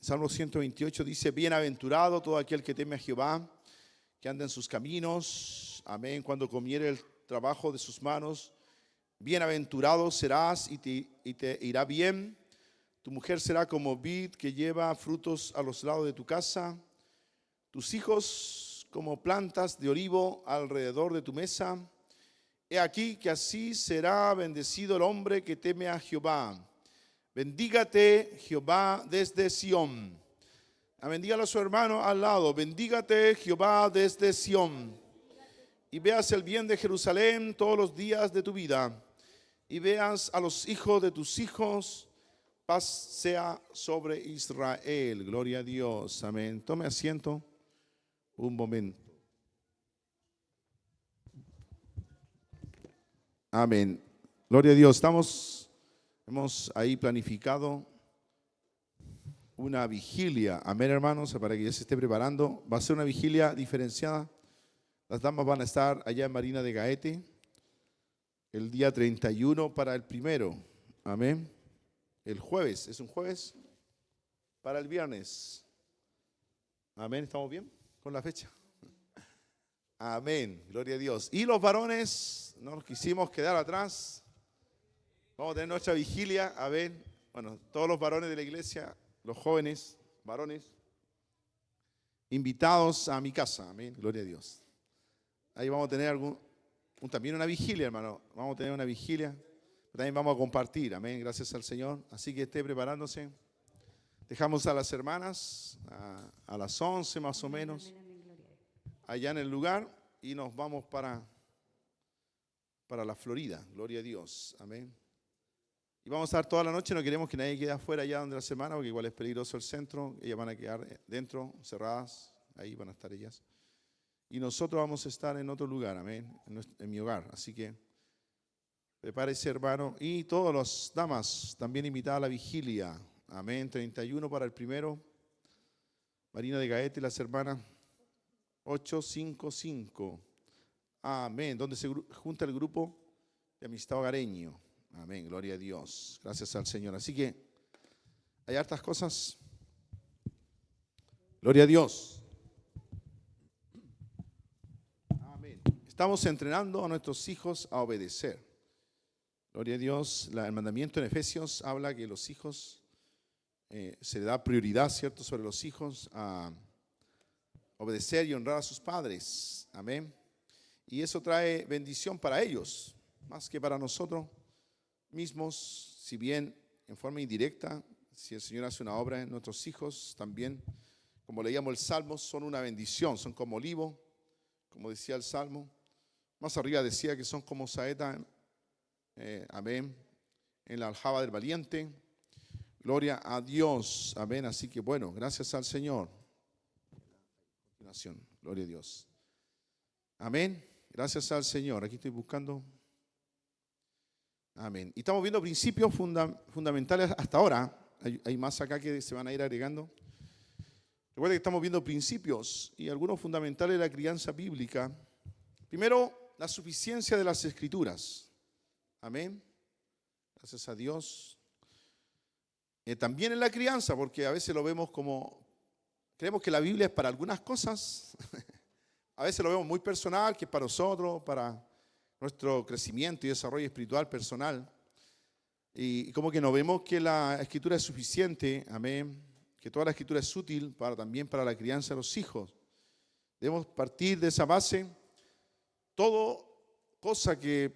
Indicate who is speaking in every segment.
Speaker 1: Salmo 128 dice, bienaventurado todo aquel que teme a Jehová, que anda en sus caminos. Amén. Cuando comiere el trabajo de sus manos, bienaventurado serás y te irá bien. Tu mujer será como vid que lleva frutos a los lados de tu casa. Tus hijos como plantas de olivo alrededor de tu mesa. He aquí que así será bendecido el hombre que teme a Jehová. Bendígate Jehová desde Sión. Bendígalo a su hermano al lado. Bendígate Jehová desde Sión. Y veas el bien de Jerusalén todos los días de tu vida. Y veas a los hijos de tus hijos. Paz sea sobre Israel. Gloria a Dios. Amén. Tome asiento un momento. Amén. Gloria a Dios. Hemos ahí planificado una vigilia. Amén, hermanos, para que ya se esté preparando. Va a ser una vigilia diferenciada. Las damas van a estar allá en Marina de Gaete el día 31 para el primero. Amén. El jueves, ¿es un jueves? Para el viernes. Amén, ¿estamos bien con la fecha? Amén, gloria a Dios. Y los varones, no nos quisimos quedar atrás. Vamos a tener nuestra vigilia, amén. Bueno, todos los varones de la iglesia, los jóvenes, varones, invitados a mi casa, amén, gloria a Dios. Ahí vamos a tener también una vigilia, hermano. Vamos a tener una vigilia. También vamos a compartir, amén, gracias al Señor. Así que esté preparándose. Dejamos a las hermanas a las 11 más o menos, allá en el lugar, y nos vamos para la Florida, gloria a Dios, amén. Y vamos a estar toda la noche, no queremos que nadie quede afuera allá donde la semana, porque igual es peligroso el centro. Ellas van a quedar dentro, cerradas, ahí van a estar ellas. Y nosotros vamos a estar en otro lugar, amén, en mi hogar. Así que prepárese, hermano. Y todas las damas también invitadas a la vigilia. Amén. 31 para el primero. Marina de Gaete y las hermanas 855. Amén. Donde se junta el grupo de amistad hogareño. Amén. Gloria a Dios. Gracias al Señor. Así que hay hartas cosas. Gloria a Dios. Amén. Estamos entrenando a nuestros hijos a obedecer. Gloria a Dios. El mandamiento en Efesios habla que los hijos, se le da prioridad, ¿cierto?, sobre los hijos a obedecer y honrar a sus padres. Amén. Y eso trae bendición para ellos, más que para nosotros mismos, si bien en forma indirecta, si el Señor hace una obra en nuestros hijos, también, como leíamos el Salmo, son una bendición, son como olivo, como decía el Salmo. Más arriba decía que son como saeta, amén, en la aljaba del valiente. Gloria a Dios, amén. Así que bueno, gracias al Señor. Gloria a Dios. Amén. Gracias al Señor. Aquí estoy buscando. Amén. Y estamos viendo principios fundamentales hasta ahora. Hay más acá que se van a ir agregando. Recuerden que estamos viendo principios y algunos fundamentales de la crianza bíblica. Primero, la suficiencia de las Escrituras. Amén. Gracias a Dios. También en la crianza, porque a veces lo vemos como, creemos que la Biblia es para algunas cosas. A veces lo vemos muy personal, que es para nosotros, para nuestro crecimiento y desarrollo espiritual personal. Y como que no vemos que la Escritura es suficiente, amén, que toda la Escritura es útil también para la crianza de los hijos. Debemos partir de esa base. Todo cosa que,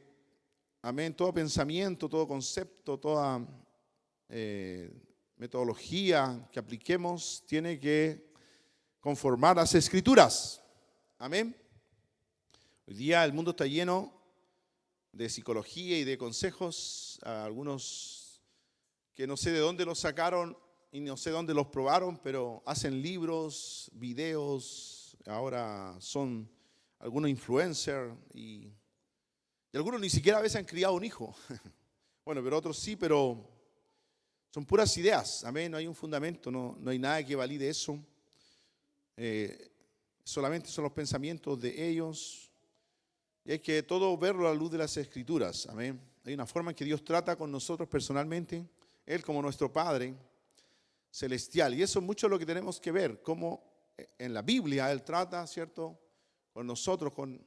Speaker 1: amén, todo pensamiento, todo concepto, toda metodología que apliquemos tiene que conformar las Escrituras. Amén. Hoy día el mundo está lleno de psicología y de consejos, algunos que no sé de dónde los sacaron y no sé dónde los probaron, pero hacen libros, videos, ahora son algunos influencers y algunos ni siquiera a veces han criado un hijo. Bueno, pero otros sí, pero son puras ideas, amén, no hay un fundamento, no hay nada que valide eso. Solamente son los pensamientos de ellos. Y hay que todo verlo a la luz de las Escrituras, amén. Hay una forma en que Dios trata con nosotros personalmente, Él como nuestro Padre, celestial. Y eso es mucho lo que tenemos que ver, cómo en la Biblia Él trata, ¿cierto?, con nosotros, con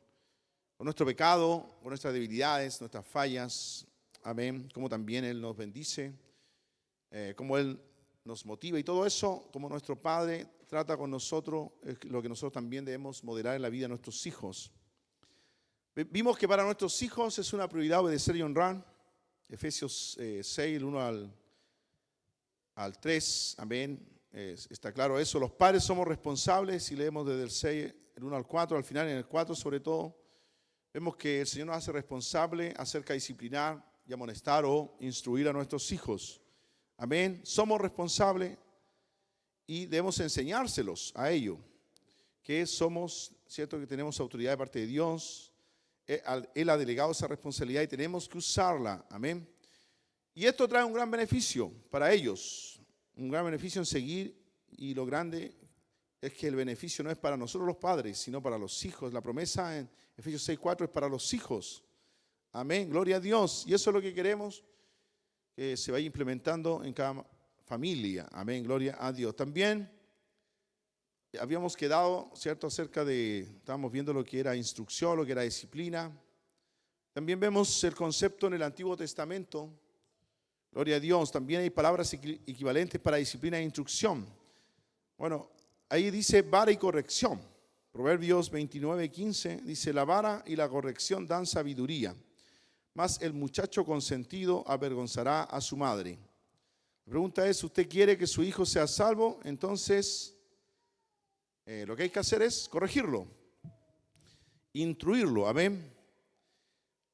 Speaker 1: nuestro pecado, con nuestras debilidades, nuestras fallas. Amén. Cómo también Él nos bendice, cómo Él nos motiva y todo eso, como nuestro Padre trata con nosotros, es lo que nosotros también debemos modelar en la vida de nuestros hijos. Vimos que para nuestros hijos es una prioridad obedecer y honrar. Efesios 6, el 1 al 3, amén. Está claro eso. Los padres somos responsables, si leemos desde el 6, el 1 al 4, al final en el 4 sobre todo, vemos que el Señor nos hace responsable acerca de disciplinar y amonestar o instruir a nuestros hijos. Amén. Somos responsables y debemos enseñárselos a ellos, que somos, cierto, que tenemos autoridad de parte de Dios. Él ha delegado esa responsabilidad y tenemos que usarla. Amén. Y esto trae un gran beneficio para ellos, un gran beneficio en seguir, y lo grande es que el beneficio no es para nosotros los padres, sino para los hijos. La promesa en Efesios 6:4 es para los hijos. Amén, gloria a Dios. Y eso es lo que queremos que se vaya implementando en cada familia. Amén, gloria a Dios. También habíamos quedado, ¿cierto?, estábamos viendo lo que era instrucción, lo que era disciplina. También vemos el concepto en el Antiguo Testamento. Gloria a Dios. También hay palabras equivalentes para disciplina e instrucción. Bueno, ahí dice vara y corrección. Proverbios 29:15 dice: la vara y la corrección dan sabiduría, mas el muchacho consentido avergonzará a su madre. La pregunta es, ¿usted quiere que su hijo sea salvo? Entonces, lo que hay que hacer es corregirlo, instruirlo, amén.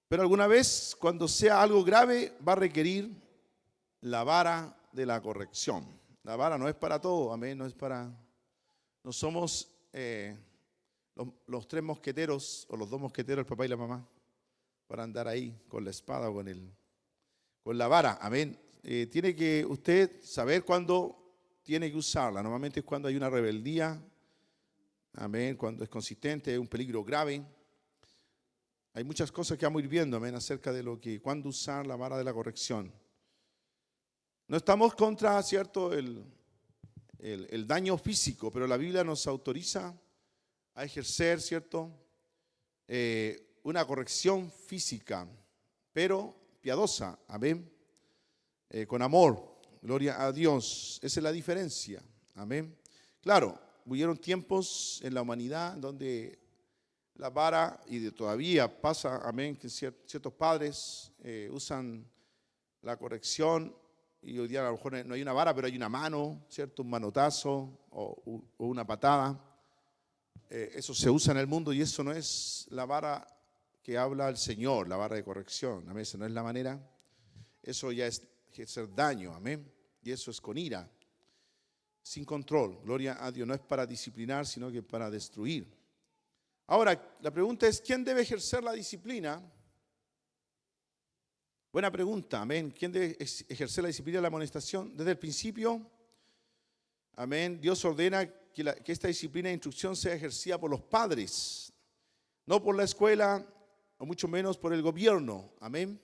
Speaker 1: Pero alguna vez, cuando sea algo grave, va a requerir la vara de la corrección. La vara no es para todo, amén, no somos los tres mosqueteros o los dos mosqueteros, el papá y la mamá, para andar ahí con la espada o con la vara, amén. Tiene que usted saber cuándo tiene que usarla. Normalmente es cuando hay una rebeldía, amén, cuando es consistente, es un peligro grave. Hay muchas cosas que vamos a ir viendo, amén, acerca de cuándo usar la vara de la corrección. No estamos contra, ¿cierto?, el daño físico, pero la Biblia nos autoriza a ejercer, ¿cierto?, una corrección física, pero piadosa, amén, con amor, gloria a Dios. Esa es la diferencia, amén. Claro, hubieron tiempos en la humanidad donde la vara, y todavía pasa, amén, que ciertos padres usan la corrección, y hoy día a lo mejor no hay una vara, pero hay una mano, ¿cierto? Un manotazo o una patada. Eso se usa en el mundo y eso no es la vara que habla el Señor, la vara de corrección. Amén, esa no es la manera. Eso ya es hacer daño, amén. Y eso es con ira, sin control. Gloria a Dios. No es para disciplinar, sino que para destruir. Ahora, la pregunta es, ¿quién debe ejercer la disciplina? Buena pregunta, amén. ¿Quién debe ejercer la disciplina de la amonestación? Desde el principio, amén, Dios ordena que esta disciplina de instrucción sea ejercida por los padres, no por la escuela, o mucho menos por el gobierno, amén.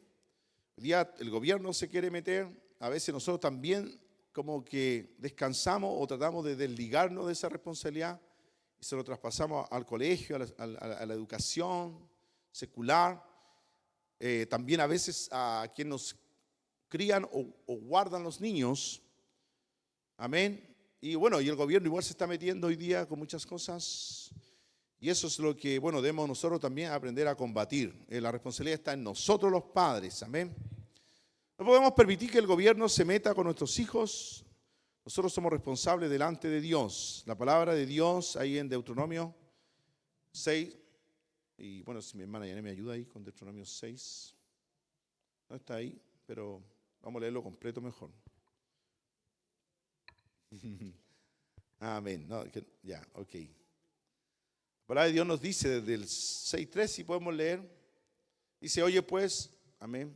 Speaker 1: Hoy día el gobierno se quiere meter, a veces nosotros también como que descansamos o tratamos de desligarnos de esa responsabilidad y se lo traspasamos al colegio, a la educación secular. También a veces a quien nos crían o guardan los niños, amén. Y bueno, y el gobierno igual se está metiendo hoy día con muchas cosas, y eso es lo que, bueno, debemos nosotros también aprender a combatir. La responsabilidad está en nosotros los padres, amén. No podemos permitir que el gobierno se meta con nuestros hijos. Nosotros somos responsables delante de Dios. La palabra de Dios ahí en Deuteronomio 6. Y bueno, si mi hermana Yané me ayuda ahí con Deuteronomio 6. No está ahí, pero vamos a leerlo completo mejor. Amén. No, ya, ok. La palabra de Dios nos dice desde el 6:3, si podemos leer. Dice, oye pues, amén.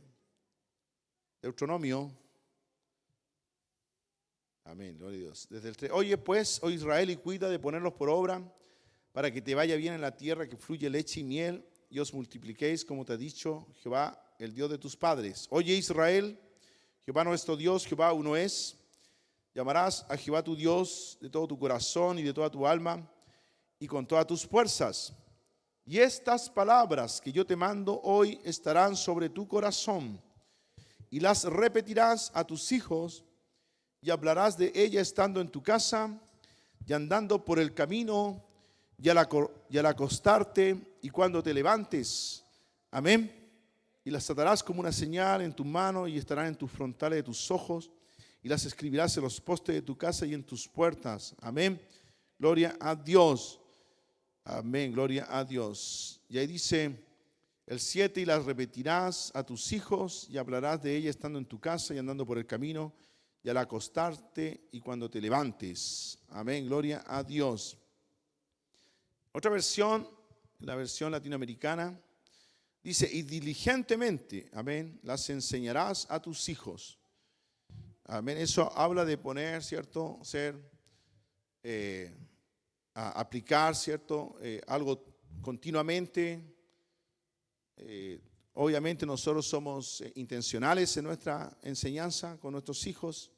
Speaker 1: Deuteronomio. Amén, gloria a Dios. Desde el 3. Oye pues, oh Israel, y cuida de ponerlos por obra, para que te vaya bien en la tierra que fluye leche y miel, y os multipliquéis, como te ha dicho Jehová, el Dios de tus padres. Oye Israel, Jehová nuestro Dios, Jehová uno es. Llamarás a Jehová tu Dios de todo tu corazón y de toda tu alma y con todas tus fuerzas. Y estas palabras que yo te mando hoy estarán sobre tu corazón y las repetirás a tus hijos y hablarás de ella estando en tu casa y andando por el camino y al acostarte y cuando te levantes. Amén. Y las atarás como una señal en tu mano y estarán en tus frontales de tus ojos y las escribirás en los postes de tu casa y en tus puertas. Amén. Gloria a Dios. Amén. Gloria a Dios. Y ahí dice el 7, y las repetirás a tus hijos y hablarás de ella estando en tu casa y andando por el camino y al acostarte y cuando te levantes. Amén. Gloria a Dios. Otra versión, la versión latinoamericana, dice, y diligentemente, amén, las enseñarás a tus hijos. Amén. Eso habla de poner, ¿cierto? Aplicar, ¿cierto? Algo continuamente. Obviamente nosotros somos intencionales en nuestra enseñanza con nuestros hijos.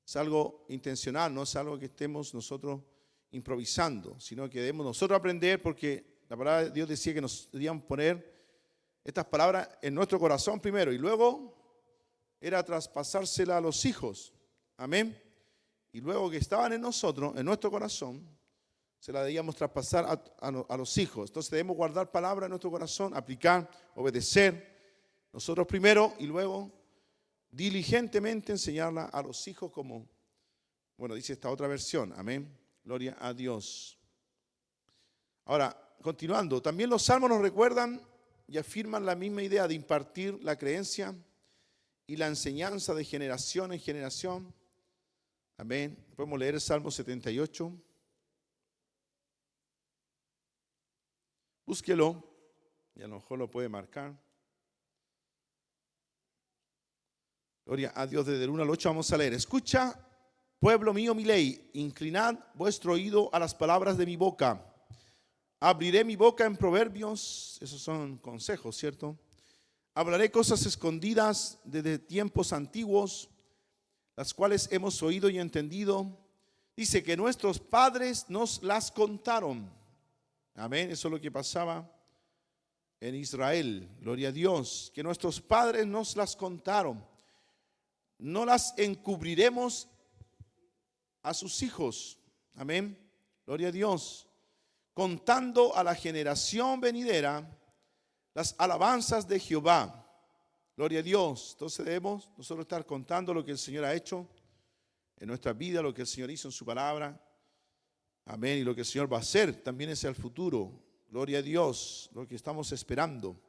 Speaker 1: Es algo intencional, no es algo que estemos nosotros improvisando, sino que debemos nosotros aprender, porque la palabra de Dios decía que nos debíamos poner estas palabras en nuestro corazón primero y luego era traspasárselas a los hijos. Amén. Y luego que estaban en nosotros, en nuestro corazón, se la debíamos traspasar a los hijos. Entonces debemos guardar palabra en nuestro corazón, aplicar, obedecer nosotros primero y luego diligentemente enseñarla a los hijos, como, bueno, dice esta otra versión. Amén. Gloria a Dios. Ahora, continuando, también los salmos nos recuerdan y afirman la misma idea de impartir la creencia y la enseñanza de generación en generación. Amén. Podemos leer el Salmo 78. Búsquelo y a lo mejor lo puede marcar. Gloria a Dios. Desde el 1 al 8 vamos a leer. Escucha, pueblo mío, mi ley, inclinad vuestro oído a las palabras de mi boca. Abriré mi boca en proverbios, esos son consejos, ¿cierto? Hablaré cosas escondidas desde tiempos antiguos, las cuales hemos oído y entendido. Dice que nuestros padres nos las contaron. Amén, eso es lo que pasaba en Israel. Gloria a Dios, que nuestros padres nos las contaron. No las encubriremos a sus hijos. Amén, gloria a Dios. Contando a la generación venidera las alabanzas de Jehová. Gloria a Dios. Entonces debemos nosotros estar contando lo que el Señor ha hecho en nuestra vida, lo que el Señor hizo en su palabra. Amén. Y lo que el Señor va a hacer también es el futuro. Gloria a Dios, lo que estamos esperando.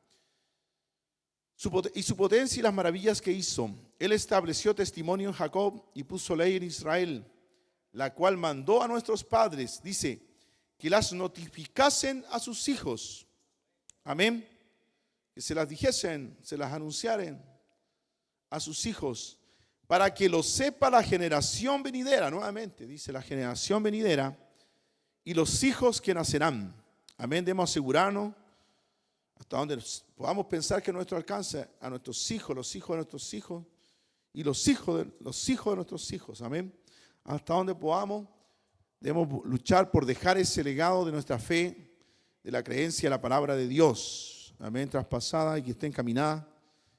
Speaker 1: Y su potencia y las maravillas que hizo. Él estableció testimonio en Jacob y puso ley en Israel, la cual mandó a nuestros padres, dice, que las notificasen a sus hijos. Amén. Que se las dijesen, se las anunciaren a sus hijos, para que lo sepa la generación venidera. Nuevamente dice la generación venidera y los hijos que nacerán. Amén. Debemos asegurarnos hasta donde podamos pensar que nuestro alcance a nuestros hijos, los hijos de nuestros hijos y los hijos de nuestros hijos. Amén. Hasta donde podamos, debemos luchar por dejar ese legado de nuestra fe, de la creencia en la palabra de Dios. Amén, traspasada y que esté encaminada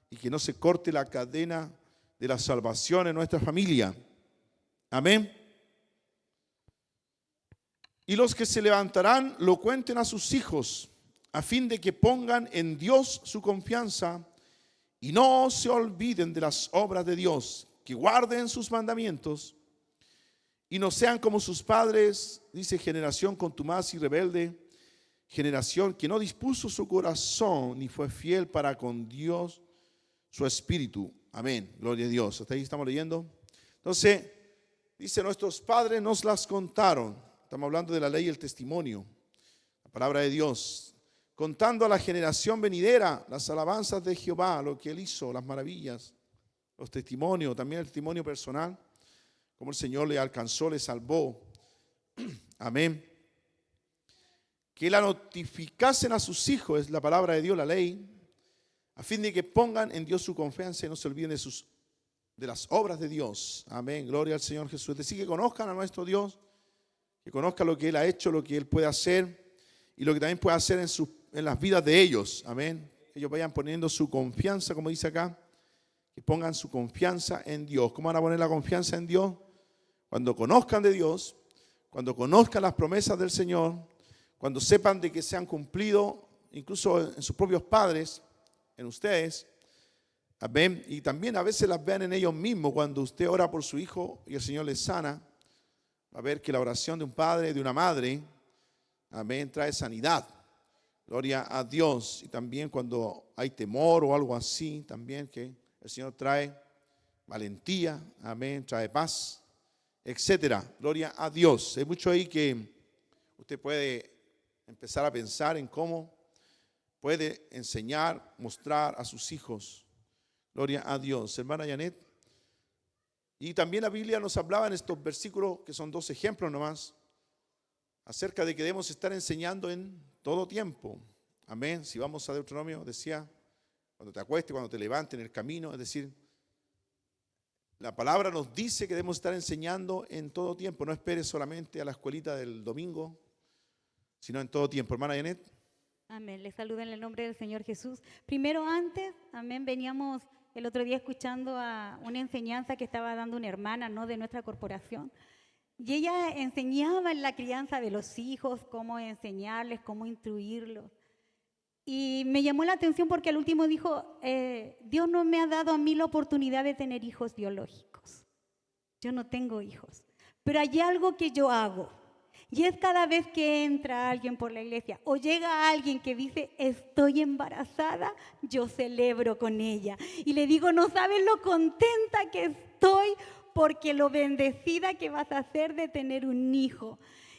Speaker 1: y que no se corte la cadena de la salvación en nuestra familia. Amén. Y los que se levantarán lo cuenten a sus hijos, a fin de que pongan en Dios su confianza y no se olviden de las obras de Dios, que guarden sus mandamientos y no sean como sus padres, dice, generación contumaz y rebelde, generación que no dispuso su corazón ni fue fiel para con Dios su espíritu. Amén, gloria a Dios. Hasta ahí estamos leyendo. Entonces, dice, nuestros padres nos las contaron. Estamos hablando de la ley y el testimonio, la palabra de Dios. Contando a la generación venidera las alabanzas de Jehová, lo que Él hizo, las maravillas, los testimonios, también el testimonio personal, como el Señor le alcanzó, le salvó. Amén. Que la notificasen a sus hijos, es la palabra de Dios, la ley, a fin de que pongan en Dios su confianza y no se olviden de las obras de Dios. Amén, gloria al Señor Jesús. Es decir, que conozcan a nuestro Dios, que conozcan lo que Él ha hecho, lo que Él puede hacer y lo que también puede hacer en las vidas de ellos. Amén. Ellos vayan poniendo su confianza, como dice acá, que pongan su confianza en Dios. ¿Cómo van a poner la confianza en Dios? Cuando conozcan de Dios, cuando conozcan las promesas del Señor, cuando sepan de que se han cumplido, incluso en sus propios padres, en ustedes. Amén. Y también a veces las vean en ellos mismos. Cuando usted ora por su hijo y el Señor les sana, va a ver que la oración de un padre, de una madre, amén, trae sanidad. Gloria a Dios. Y también cuando hay temor o algo así, también que el Señor trae valentía, amén, trae paz, etcétera. Gloria a Dios. Hay mucho ahí que usted puede empezar a pensar en cómo puede enseñar, mostrar a sus hijos. Gloria a Dios. Hermana Janet. Y también la Biblia nos hablaba en estos versículos, que son 2 ejemplos nomás, acerca de que debemos estar enseñando en todo tiempo. Amén. Si vamos a Deuteronomio, decía, cuando te acuestes, cuando te levantes en el camino, es decir, la palabra nos dice que debemos estar enseñando en todo tiempo. No esperes solamente a la escuelita del domingo, sino en todo tiempo. Hermana Janet.
Speaker 2: Amén. Les saludo en el nombre del Señor Jesús. Primero antes, amén, veníamos el otro día escuchando a una enseñanza que estaba dando una hermana, ¿no?, de nuestra corporación. Y ella enseñaba en la crianza de los hijos, cómo enseñarles, cómo instruirlos. Y me llamó la atención porque al último dijo, Dios no me ha dado a mí la oportunidad de tener hijos biológicos. Yo no tengo hijos. Pero hay algo que yo hago. Y es cada vez que entra alguien por la iglesia o llega alguien que dice, estoy embarazada, yo celebro con ella. Y le digo, no sabes lo contenta que estoy porque lo bendecida que vas a ser de tener un hijo.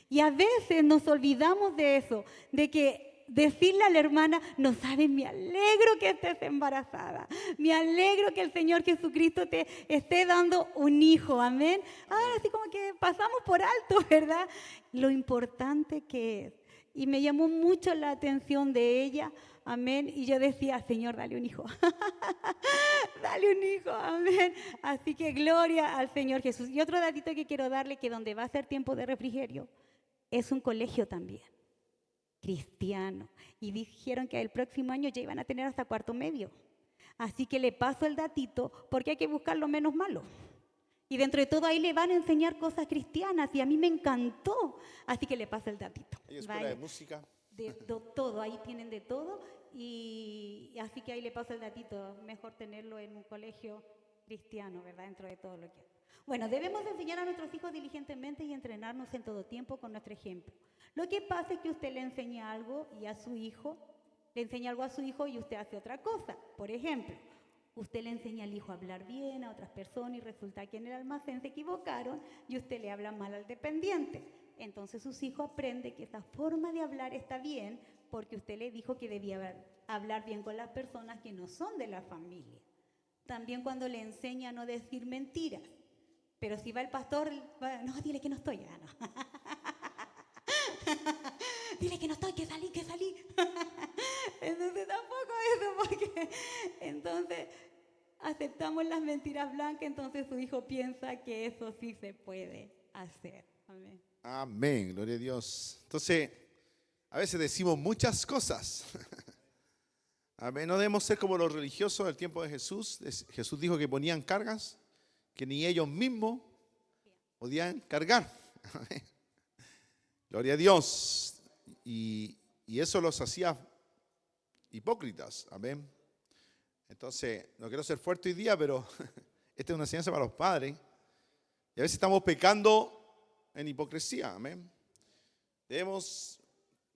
Speaker 2: Y a veces nos olvidamos de eso, de que decirle a la hermana, no sabes, me alegro que estés embarazada, me alegro que el Señor Jesucristo te esté dando un hijo, amén. Ahora así como que pasamos por alto, ¿verdad? Lo importante que es. Y me llamó mucho la atención de ella, amén. Y yo decía, Señor, dale un hijo, dale un hijo, amén. Así que gloria al Señor Jesús. Y otro datito que quiero darle, que donde va a ser tiempo de refrigerio, es un colegio también cristiano, y dijeron que el próximo año ya iban a tener hasta 4º medio. Así que le paso el datito porque hay que buscar lo menos malo. Y dentro de todo ahí le van a enseñar cosas cristianas y a mí me encantó. Así que le paso el datito.
Speaker 1: Hay escuela de música.
Speaker 2: De todo, ahí tienen de todo. Y así que ahí le paso el datito. Mejor tenerlo en un colegio cristiano, ¿verdad? Dentro de todo lo que... Bueno, debemos enseñar a nuestros hijos diligentemente y entrenarnos en todo tiempo con nuestro ejemplo. Lo que pasa es que usted le enseña algo y a su hijo, le enseña algo a su hijo y usted hace otra cosa. Por ejemplo, usted le enseña al hijo a hablar bien a otras personas y resulta que en el almacén se equivocaron y usted le habla mal al dependiente. Entonces sus hijos aprenden que esa forma de hablar está bien porque usted le dijo que debía hablar bien con las personas que no son de la familia. También cuando le enseña a no decir mentiras. Pero si va el pastor, no, dile que no estoy. Ah, no. Dile que no estoy, que salí. Entonces tampoco eso, porque entonces aceptamos las mentiras blancas, entonces su hijo piensa que eso sí se puede hacer. Amén.
Speaker 1: Amén, gloria a Dios. Entonces, a veces decimos muchas cosas. Amén. No debemos ser como los religiosos del tiempo de Jesús. Jesús dijo que ponían cargas que ni ellos mismos podían cargar. Amén. Gloria a Dios. Y eso los hacía hipócritas. Amén. Entonces, no quiero ser fuerte hoy día, pero esta es una enseñanza para los padres. Y a veces estamos pecando en hipocresía. Amén. Debemos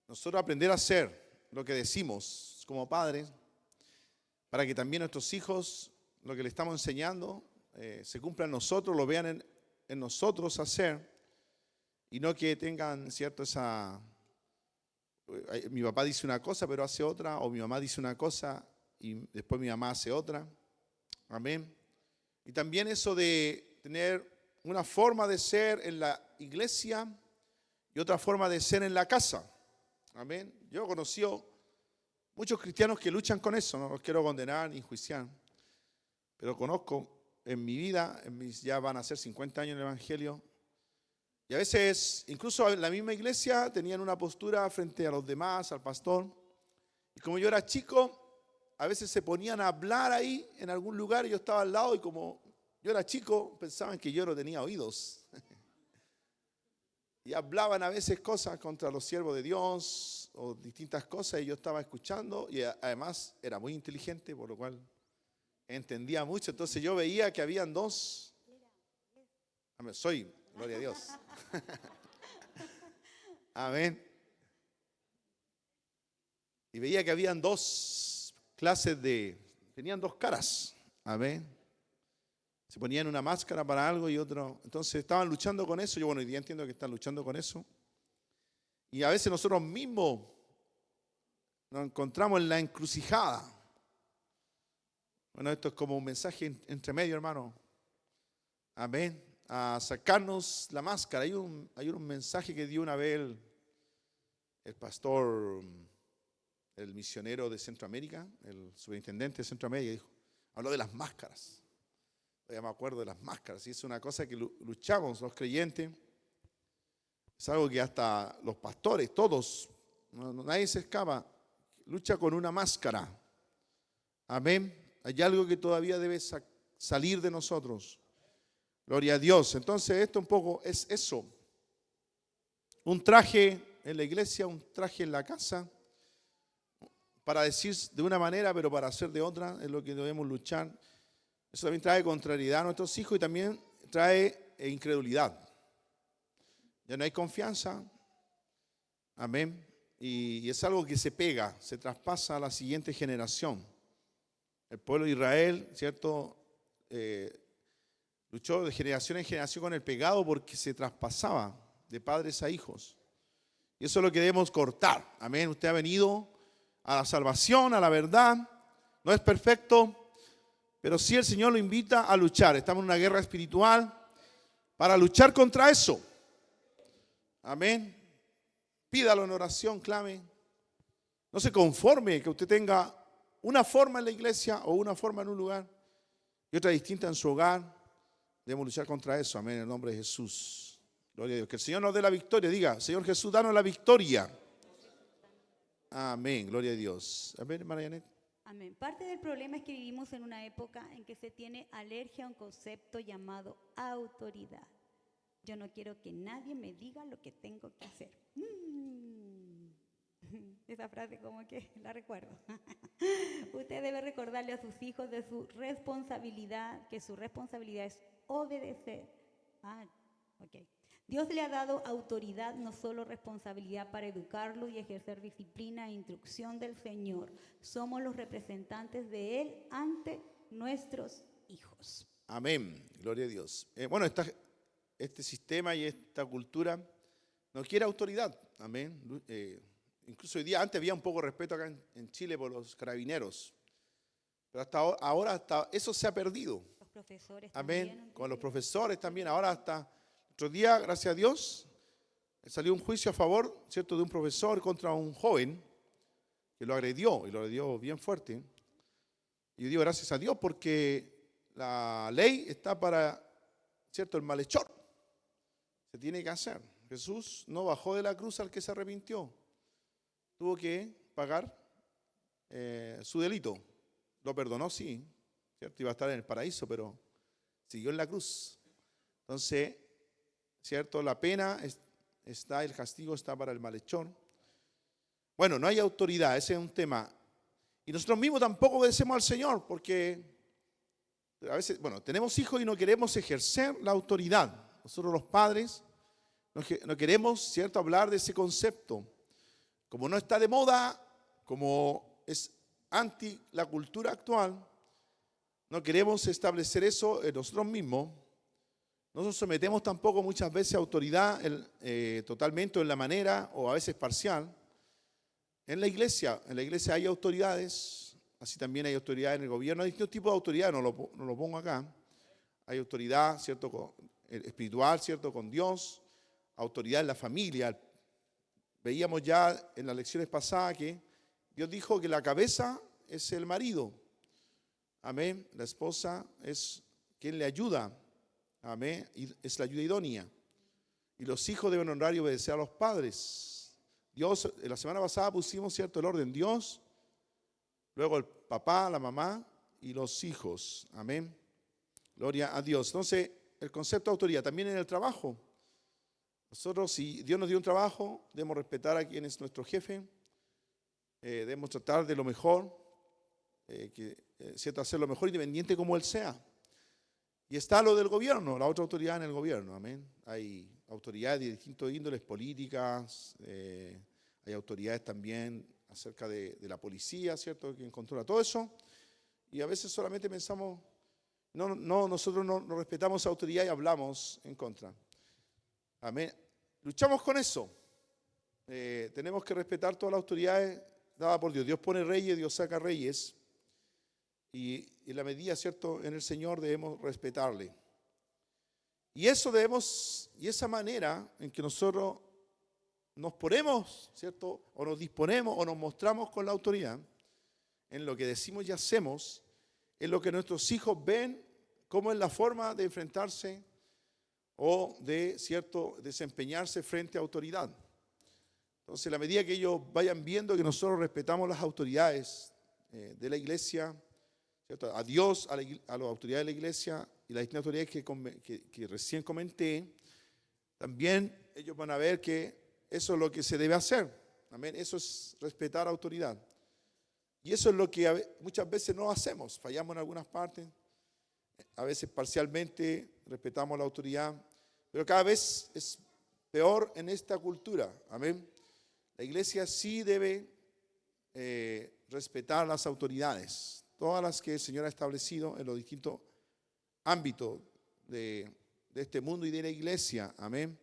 Speaker 1: nosotros aprender a hacer lo que decimos como padres, para que también nuestros hijos, lo que le estamos enseñando, se cumpla en nosotros, lo vean en nosotros hacer, y no que tengan, ¿cierto?, mi papá dice una cosa pero hace otra, o mi mamá dice una cosa y después mi mamá hace otra. Amén. Y también eso de tener una forma de ser en la iglesia y otra forma de ser en la casa. Amén. Yo he conocido muchos cristianos que luchan con eso, no los quiero condenar ni enjuiciar, pero conozco en mi vida, ya van a ser 50 años en el Evangelio, y a veces, incluso en la misma iglesia, tenían una postura frente a los demás, al pastor, y como yo era chico, a veces se ponían a hablar ahí en algún lugar y yo estaba al lado, y como yo era chico, pensaban que yo no tenía oídos. Y hablaban a veces cosas contra los siervos de Dios o distintas cosas y yo estaba escuchando y además era muy inteligente, por lo cual entendía mucho. Entonces yo veía que habían dos. Amén. Gloria a Dios. Amén. Y veía que habían dos clases tenían dos caras. Amén. Se ponían una máscara para algo y otro. Entonces estaban luchando con eso. Yo, bueno, hoy día entiendo que están luchando con eso. Y a veces nosotros mismos nos encontramos en la encrucijada. Bueno, esto es como un mensaje entre medio, hermano. Amén. A sacarnos la máscara. Hay un mensaje que dio una vez el pastor, el misionero de Centroamérica, el superintendente de Centroamérica, dijo, habló de las máscaras. Ya me acuerdo de las máscaras, y es una cosa que luchamos los creyentes, es algo que hasta los pastores, todos, nadie se escapa, lucha con una máscara. Amén. Hay algo que todavía debe salir de nosotros. Gloria a Dios. Entonces esto un poco es eso. Un traje en la iglesia, un traje en la casa, para decir de una manera, pero para hacer de otra, es lo que debemos luchar. Eso también trae contrariedad a nuestros hijos y también trae incredulidad. Ya no hay confianza. Amén. Y es algo que se pega, se traspasa a la siguiente generación. El pueblo de Israel, ¿cierto? Luchó de generación en generación con el pecado porque se traspasaba de padres a hijos. Y eso es lo que debemos cortar. Amén. Usted ha venido a la salvación, a la verdad. No es perfecto, pero sí el Señor lo invita a luchar. Estamos en una guerra espiritual para luchar contra eso. Amén. Pídalo en oración, clame. No se conforme que usted tenga una forma en la iglesia o una forma en un lugar y otra distinta en su hogar. Debemos luchar contra eso. Amén. En el nombre de Jesús. Gloria a Dios. Que el Señor nos dé la victoria. Diga, Señor Jesús, danos la victoria. Amén. Gloria a Dios. Amén, hermana Janet.
Speaker 2: Amén. Parte del problema es que vivimos en una época en que se tiene alergia a un concepto llamado autoridad. Yo no quiero que nadie me diga lo que tengo que hacer. Esa frase como que la recuerdo. Usted debe recordarle a sus hijos de su responsabilidad, que su responsabilidad es obedecer. Ok. Dios le ha dado autoridad, no solo responsabilidad para educarlo y ejercer disciplina e instrucción del Señor. Somos los representantes de Él ante nuestros hijos.
Speaker 1: Amén. Gloria a Dios. Bueno, este sistema y esta cultura no quiere autoridad. Amén. Incluso hoy día, antes había un poco de respeto acá en Chile por los carabineros. Pero hasta ahora eso se ha perdido.
Speaker 2: Los profesores
Speaker 1: amén.
Speaker 2: También.
Speaker 1: Con los profesores también. Ahora hasta otro día, gracias a Dios, salió un juicio a favor, ¿cierto?, de un profesor contra un joven que lo agredió, y lo agredió bien fuerte. Y yo digo gracias a Dios porque la ley está para, ¿cierto?, el malhechor. Se tiene que hacer. Jesús no bajó de la cruz al que se arrepintió. Tuvo que pagar su delito. Lo perdonó, sí, ¿cierto? Iba a estar en el paraíso, pero siguió en la cruz. Entonces, ¿cierto? La pena está, el castigo está para el malhechor. Bueno, no hay autoridad, ese es un tema. Y nosotros mismos tampoco obedecemos al Señor, porque a veces, bueno, tenemos hijos y no queremos ejercer la autoridad. Nosotros los padres no queremos, ¿cierto?, hablar de ese concepto. Como no está de moda, como es anti la cultura actual, no queremos establecer eso en nosotros mismos. No nos sometemos tampoco muchas veces a autoridad totalmente, en la manera o a veces parcial. En la iglesia hay autoridades, así también hay autoridad en el gobierno. Hay distintos tipos de autoridad, no lo pongo acá. Hay autoridad, ¿cierto?, espiritual, ¿cierto?, con Dios. Autoridad en la familia. Veíamos ya en las lecciones pasadas que Dios dijo que la cabeza es el marido. Amén. La esposa es quien le ayuda. Amén. Y es la ayuda idónea. Y los hijos deben honrar y obedecer a los padres. Dios, la semana pasada pusimos, ¿cierto?, el orden. Dios, luego el papá, la mamá y los hijos. Amén. Gloria a Dios. Entonces, el concepto de autoridad también en el trabajo. Nosotros, si Dios nos dio un trabajo, debemos respetar a quien es nuestro jefe. Debemos tratar de lo mejor, ¿cierto?, hacer lo mejor independiente como Él sea. Y está lo del gobierno, la otra autoridad en el gobierno. Amén. Hay autoridades de distintos índoles políticas, hay autoridades también acerca de la policía, ¿cierto?, quien controla todo eso. Y a veces solamente pensamos, nosotros no respetamos a autoridad y hablamos en contra. Amén. Luchamos con eso. Tenemos que respetar todas las autoridades dadas por Dios. Dios pone reyes, Dios saca reyes. Y en la medida, ¿cierto?, en el Señor debemos respetarle. Y eso debemos, y esa manera en que nosotros nos ponemos, ¿cierto?, o nos disponemos o nos mostramos con la autoridad, en lo que decimos y hacemos, en lo que nuestros hijos ven, cómo es la forma de enfrentarse o de, ¿cierto?, desempeñarse frente a autoridad. Entonces, a la medida que ellos vayan viendo que nosotros respetamos las autoridades de la iglesia, ¿cierto?, a Dios, a las autoridades de la iglesia y las distintas autoridades que recién comenté, también ellos van a ver que eso es lo que se debe hacer. Amén. Eso es respetar autoridad. Y eso es lo que muchas veces no hacemos. Fallamos en algunas partes. A veces parcialmente respetamos la autoridad. Pero cada vez es peor en esta cultura. Amén. La iglesia sí debe respetar las autoridades. Todas las que el Señor ha establecido en los distintos ámbitos de este mundo y de la iglesia. Amén.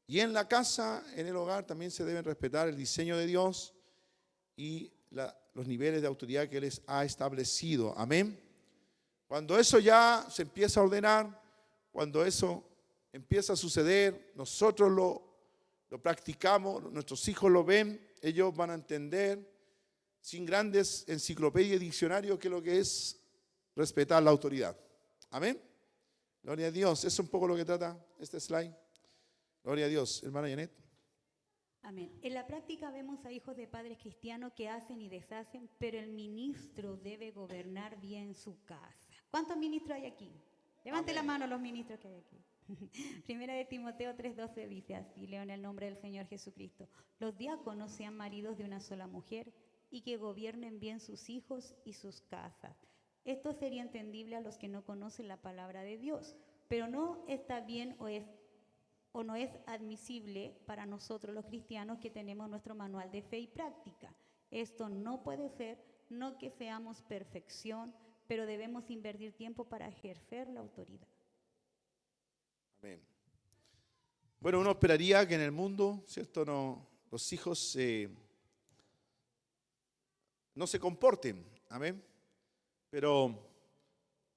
Speaker 1: Y en la casa, en el hogar, también se deben respetar el diseño de Dios y los niveles de autoridad que Él ha establecido. Amén. Cuando eso ya se empieza a ordenar, cuando eso empieza a suceder, nosotros lo practicamos, nuestros hijos lo ven, ellos van a entender sin grandes enciclopedias y diccionarios qué es lo que es respetar la autoridad. Amén. Gloria a Dios. Eso es un poco lo que trata este slide. Gloria a Dios. Hermana Janet.
Speaker 2: Amén. En la práctica vemos a hijos de padres cristianos que hacen y deshacen, pero el ministro debe gobernar bien su casa. ¿Cuántos ministros hay aquí? Levante la mano los ministros que hay aquí. Primera de Timoteo 3:12 dice así, leo en el nombre del Señor Jesucristo. Los diáconos sean maridos de una sola mujer y que gobiernen bien sus hijos y sus casas. Esto sería entendible a los que no conocen la palabra de Dios, pero no está bien o no es admisible para nosotros los cristianos que tenemos nuestro manual de fe y práctica. Esto no puede ser, no que seamos perfección, pero debemos invertir tiempo para ejercer la autoridad.
Speaker 1: Amén. Bueno, uno esperaría que en el mundo, ¿cierto?, los hijos no se comporten. Amén. Pero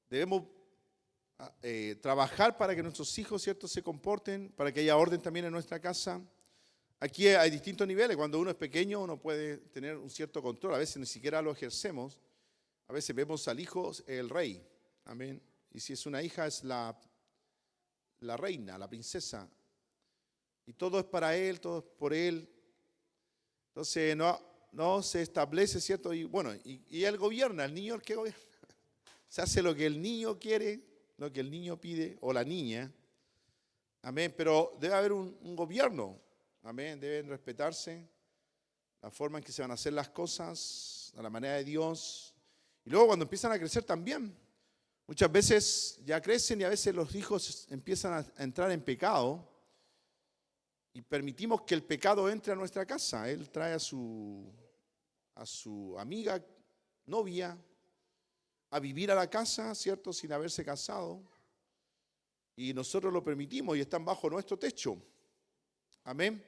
Speaker 1: debemos trabajar para que nuestros hijos, ¿cierto?, se comporten, para que haya orden también en nuestra casa. Aquí hay distintos niveles. Cuando uno es pequeño, uno puede tener un cierto control. A veces ni siquiera lo ejercemos. A veces vemos al hijo el rey. Amén. Y si es una hija, es la reina, la princesa. Y todo es para él, todo es por él. Entonces no se establece, ¿cierto? Y bueno, y él gobierna, el niño el que gobierna. Se hace lo que el niño quiere, lo que el niño pide, o la niña. Amén. Pero debe haber un gobierno. Amén. Deben respetarse la forma en que se van a hacer las cosas, a la manera de Dios. Y luego cuando empiezan a crecer también, muchas veces ya crecen y a veces los hijos empiezan a entrar en pecado y permitimos que el pecado entre a nuestra casa. Él trae a su amiga, novia, a vivir a la casa, ¿cierto?, sin haberse casado. Y nosotros lo permitimos y están bajo nuestro techo. Amén.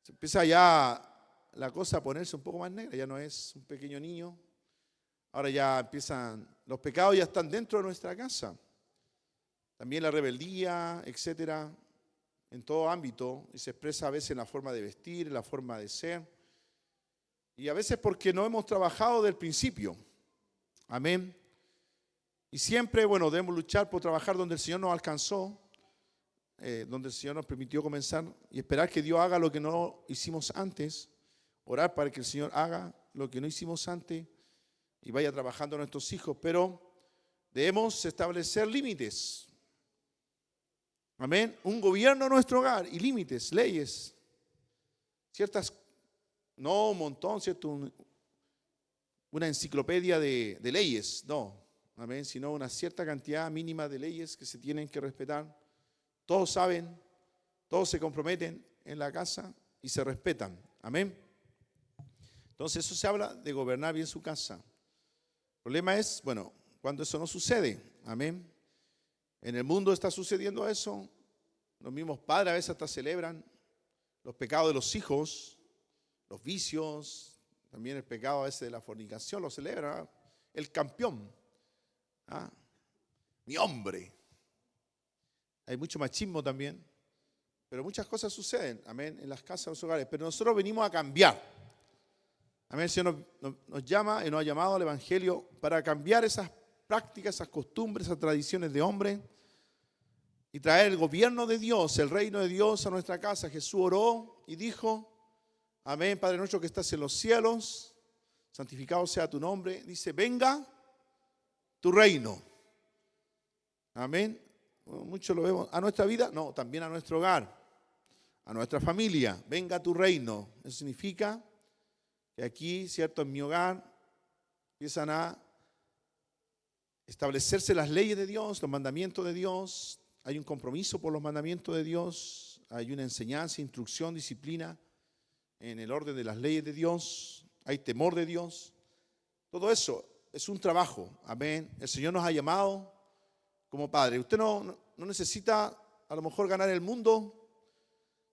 Speaker 1: Se empieza ya la cosa a ponerse un poco más negra, ya no es un pequeño niño. Ahora ya empiezan, los pecados ya están dentro de nuestra casa. También la rebeldía, etcétera, en todo ámbito, y se expresa a veces en la forma de vestir, en la forma de ser. Y a veces porque no hemos trabajado del principio. Amén. Y siempre, bueno, debemos luchar por trabajar donde el Señor nos alcanzó, donde el Señor nos permitió comenzar y esperar que Dios haga lo que no hicimos antes, orar para que el Señor haga lo que no hicimos antes y vaya trabajando a nuestros hijos, pero debemos establecer límites. Amén. Un gobierno en nuestro hogar y límites, leyes, ciertas, no un montón, ¿cierto? Una enciclopedia de leyes, no, amén, sino una cierta cantidad mínima de leyes que se tienen que respetar. Todos saben, todos se comprometen en la casa y se respetan, amén. Entonces eso se habla de gobernar bien su casa. El problema es, bueno, cuando eso no sucede, amén. En el mundo está sucediendo eso. Los mismos padres a veces hasta celebran los pecados de los hijos, los vicios, también el pecado a veces de la fornicación, lo celebra el campeón, ¿ah? Mi hombre. Hay mucho machismo también, pero muchas cosas suceden, amén, en las casas, en los hogares. Pero nosotros venimos a cambiar. Amén, el Señor nos llama y nos ha llamado al Evangelio para cambiar esas prácticas, esas costumbres, esas tradiciones de hombre y traer el gobierno de Dios, el reino de Dios a nuestra casa. Jesús oró y dijo, amén, Padre nuestro que estás en los cielos, santificado sea tu nombre. Dice, venga tu reino. Amén. Bueno, mucho lo vemos. ¿A nuestra vida? No, también a nuestro hogar, a nuestra familia. Venga tu reino. Eso significa que aquí, cierto, en mi hogar empiezan a establecerse las leyes de Dios, los mandamientos de Dios. Hay un compromiso por los mandamientos de Dios. Hay una enseñanza, instrucción, disciplina en el orden de las leyes de Dios. Hay temor de Dios. Todo eso es un trabajo. Amén. El Señor nos ha llamado como padre. Usted no necesita a lo mejor ganar el mundo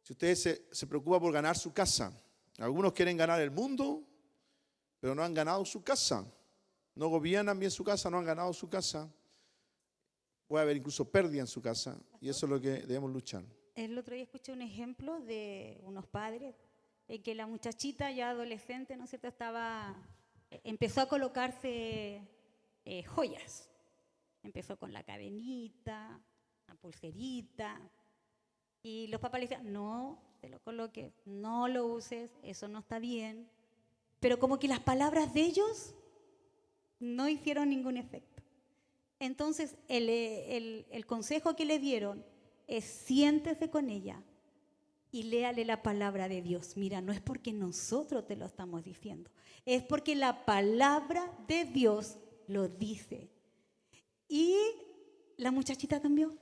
Speaker 1: si usted se preocupa por ganar su casa. Algunos quieren ganar el mundo, pero no han ganado su casa. No gobiernan bien su casa, no han ganado su casa. Puede haber incluso pérdida en su casa y eso es lo que debemos luchar.
Speaker 2: El otro día escuché un ejemplo de unos padres en que la muchachita ya adolescente, ¿no es cierto?, empezó a colocarse joyas. Empezó con la cadenita, la pulserita, y los papás le decían, no te lo coloques, no lo uses, eso no está bien. Pero como que las palabras de ellos no hicieron ningún efecto. Entonces el consejo que le dieron es siéntese con ella y léale la palabra de Dios. Mira, no es porque nosotros te lo estamos diciendo, es porque la palabra de Dios lo dice. Y la muchachita cambió,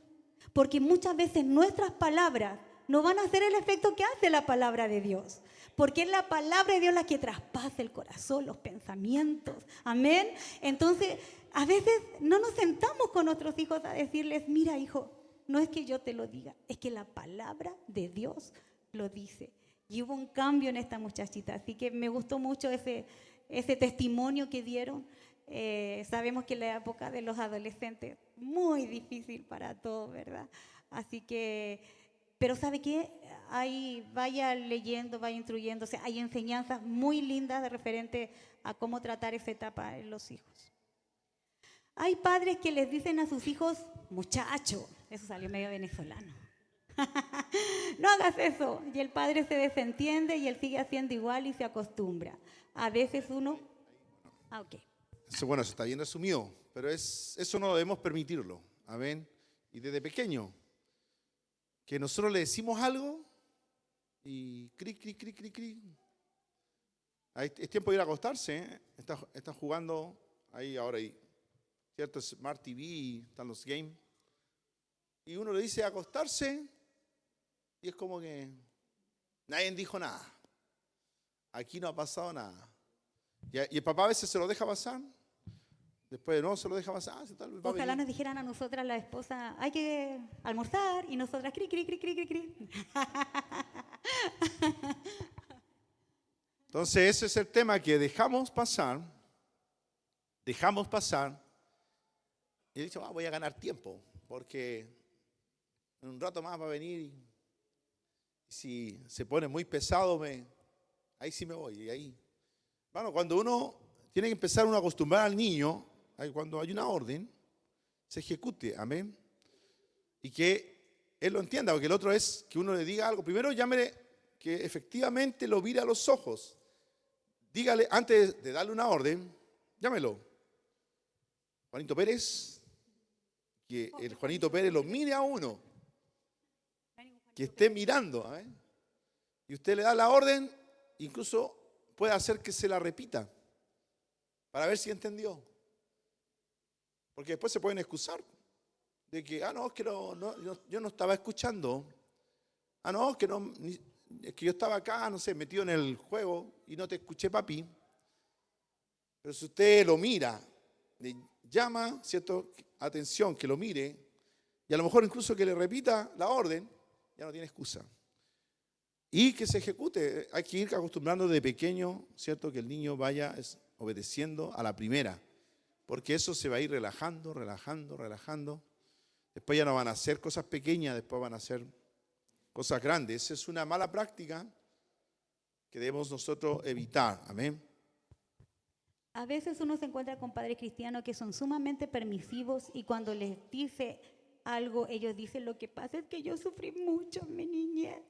Speaker 2: porque muchas veces nuestras palabras no van a hacer el efecto que hace la palabra de Dios, porque es la palabra de Dios la que traspasa el corazón, los pensamientos, amén. Entonces, a veces no nos sentamos con nuestros hijos a decirles, mira hijo, no es que yo te lo diga, es que la palabra de Dios lo dice. Y hubo un cambio en esta muchachita, así que me gustó mucho ese testimonio que dieron. Sabemos que la época de los adolescentes muy difícil para todos, ¿verdad? Así que, pero ¿sabe qué? Ahí vaya leyendo, vaya instruyéndose, hay enseñanzas muy lindas de referente a cómo tratar esa etapa en los hijos. Hay padres que les dicen a sus hijos, muchacho, eso salió medio venezolano. No hagas eso. Y el padre se desentiende y él sigue haciendo igual y se acostumbra. A veces uno... ok.
Speaker 1: Eso, bueno, eso está bien resumido, pero eso no debemos permitirlo. Amén. Y desde pequeño, que nosotros le decimos algo y cri. Es tiempo de ir a acostarse, ¿eh? Está jugando ahí ahora, ¿cierto? Smart TV, están los games. Y uno le dice acostarse y es como que nadie dijo nada. Aquí no ha pasado nada. Y el papá a veces se lo deja pasar. Después no se lo deja pasar.
Speaker 2: Ojalá nos dijeran a nosotras, la esposa, hay que almorzar, y nosotras, cri.
Speaker 1: Entonces ese es el tema que dejamos pasar, y he dicho, voy a ganar tiempo, porque en un rato más va a venir, y si se pone muy pesado, ahí sí me voy, y ahí. Bueno, cuando uno tiene que empezar a acostumbrar al niño, cuando hay una orden, se ejecute, amén. Y que él lo entienda, porque el otro es que uno le diga algo. Primero llámele que efectivamente lo mire a los ojos. Dígale, antes de darle una orden, llámelo. Juanito Pérez, que el Juanito Pérez lo mire a uno, que esté mirando, amén. Y usted le da la orden, incluso puede hacer que se la repita, para ver si entendió. Porque después se pueden excusar de que, no, es que yo no estaba escuchando. No, que no, es que yo estaba acá, no sé, metido en el juego y no te escuché, papi. Pero si usted lo mira, le llama, ¿cierto?, atención, que lo mire, y a lo mejor incluso que le repita la orden, ya no tiene excusa. Y que se ejecute. Hay que ir acostumbrando de pequeño, ¿cierto?, que el niño vaya obedeciendo a la primera. Porque eso se va a ir relajando, relajando, relajando. Después ya no van a hacer cosas pequeñas, después van a hacer cosas grandes. Esa es una mala práctica que debemos nosotros evitar. Amén.
Speaker 2: A veces uno se encuentra con padres cristianos que son sumamente permisivos y cuando les dice algo, ellos dicen, lo que pasa es que yo sufrí mucho en mi niñez,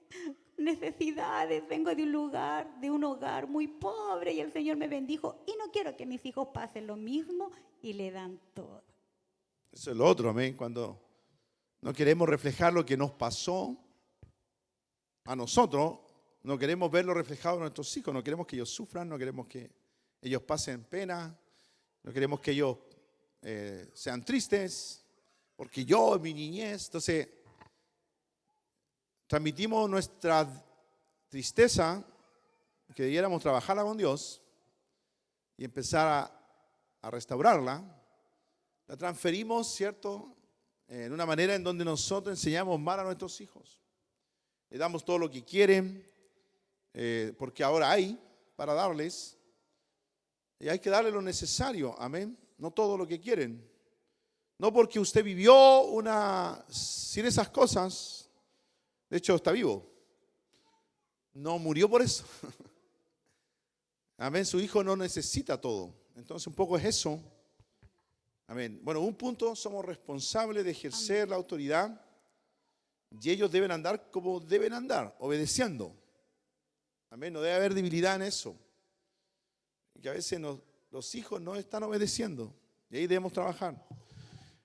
Speaker 2: necesidades, vengo de un hogar muy pobre y el Señor me bendijo y no quiero que mis hijos pasen lo mismo y le dan todo.
Speaker 1: Eso es lo otro, amén, cuando no queremos reflejar lo que nos pasó a nosotros, no queremos verlo reflejado en nuestros hijos, no queremos que ellos sufran, no queremos que ellos pasen pena, no queremos que ellos sean tristes, porque yo en mi niñez, entonces transmitimos nuestra tristeza, que debiéramos trabajarla con Dios y empezar a restaurarla, la transferimos, ¿cierto?, en una manera en donde nosotros enseñamos mal a nuestros hijos. Le damos todo lo que quieren, porque ahora hay para darles, y hay que darle lo necesario, amén, no todo lo que quieren. No porque usted vivió sin esas cosas, de hecho está vivo, no murió por eso. Amén, su hijo no necesita todo. Entonces un poco es eso. Amén. Bueno, un punto, somos responsables de ejercer la autoridad y ellos deben andar como deben andar, obedeciendo. Amén, no debe haber debilidad en eso. Y que a veces los hijos no están obedeciendo y ahí debemos trabajar.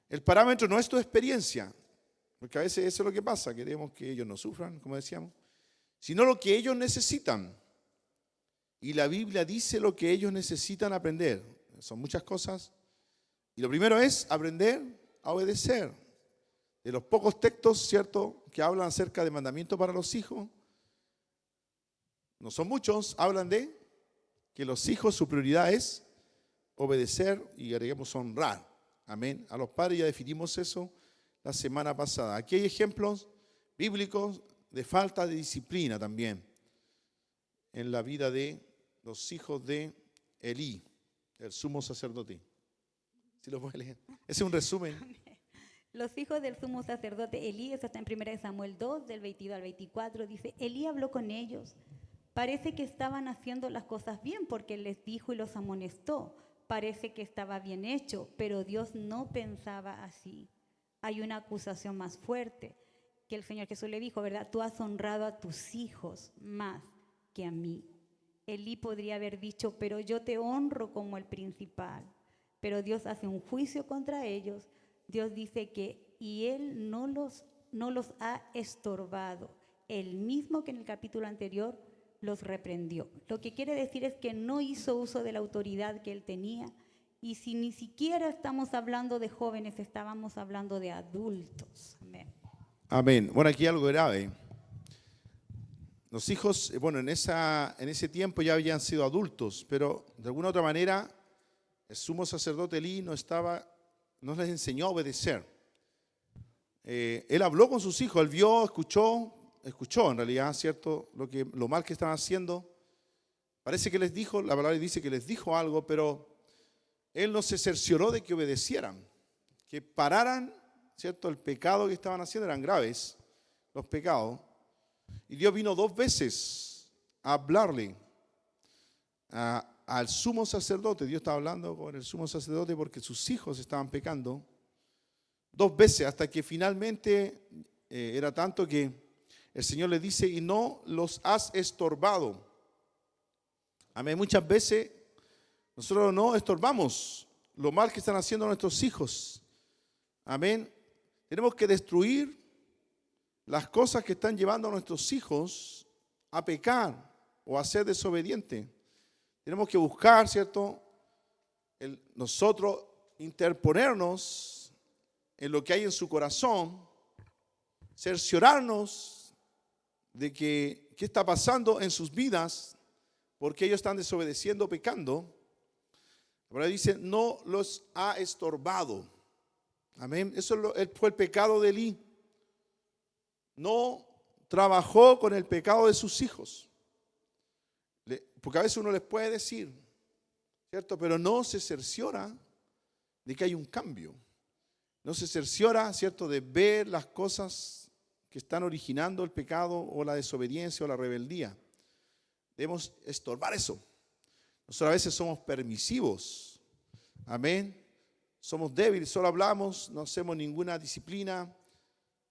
Speaker 1: El parámetro no es tu experiencia, porque a veces eso es lo que pasa, queremos que ellos no sufran, como decíamos, sino lo que ellos necesitan. Y la Biblia dice lo que ellos necesitan aprender. Son muchas cosas. Y lo primero es aprender a obedecer. De los pocos textos, ¿cierto?, que hablan acerca de mandamientos para los hijos, no son muchos, hablan de que los hijos, su prioridad es obedecer y agreguemos honrar. Amén. A los padres ya definimos eso la semana pasada. Aquí hay ejemplos bíblicos de falta de disciplina también en la vida de los hijos de Elí, el sumo sacerdote. ¿Sí lo puede leer? Ese es un resumen.
Speaker 2: Los hijos del sumo sacerdote Elí, eso está en 1 Samuel 2, del 22 al 24, dice, Elí habló con ellos. Parece que estaban haciendo las cosas bien porque les dijo y los amonestó. Parece que estaba bien hecho, pero Dios no pensaba así. Hay una acusación más fuerte que el Señor Jesús le dijo, ¿verdad? Tú has honrado a tus hijos más que a mí. Elí podría haber dicho, pero yo te honro como el principal. Pero Dios hace un juicio contra ellos. Dios dice que, y Él no los ha estorbado. Él mismo que en el capítulo anterior los reprendió. Lo que quiere decir es que no hizo uso de la autoridad que Él tenía. Y si ni siquiera estamos hablando de jóvenes, estábamos hablando de adultos. Amén.
Speaker 1: Amén. Bueno, aquí hay algo grave. Los hijos, bueno, en ese tiempo ya habían sido adultos, pero de alguna otra manera el sumo sacerdote Elí no les enseñó a obedecer. Él habló con sus hijos, él vio, escuchó en realidad, ¿cierto?, lo mal que estaban haciendo. Parece que les dijo, la palabra dice que les dijo algo, pero él no se cercioró de que obedecieran, que pararan, ¿cierto? El pecado que estaban haciendo eran graves, los pecados. Y Dios vino 2 veces a hablarle al sumo sacerdote. Dios estaba hablando con el sumo sacerdote porque sus hijos estaban pecando. 2 veces, hasta que finalmente era tanto que el Señor le dice, y no los has estorbado. Amén. Muchas veces nosotros no estorbamos lo mal que están haciendo nuestros hijos. Amén. Tenemos que destruir las cosas que están llevando a nuestros hijos a pecar o a ser desobedientes. Tenemos que buscar, ¿cierto? Nosotros interponernos en lo que hay en su corazón, cerciorarnos de qué está pasando en sus vidas, porque ellos están desobedeciendo, pecando. Ahora dice, no los ha estorbado. Amén. Eso fue el pecado de Elí. No trabajó con el pecado de sus hijos. Porque a veces uno les puede decir, ¿cierto? Pero no se cerciora de que hay un cambio. No se cerciora, ¿cierto?, de ver las cosas que están originando el pecado o la desobediencia o la rebeldía. Debemos estorbar eso. Nosotros a veces somos permisivos. Amén. Somos débiles, solo hablamos, no hacemos ninguna disciplina.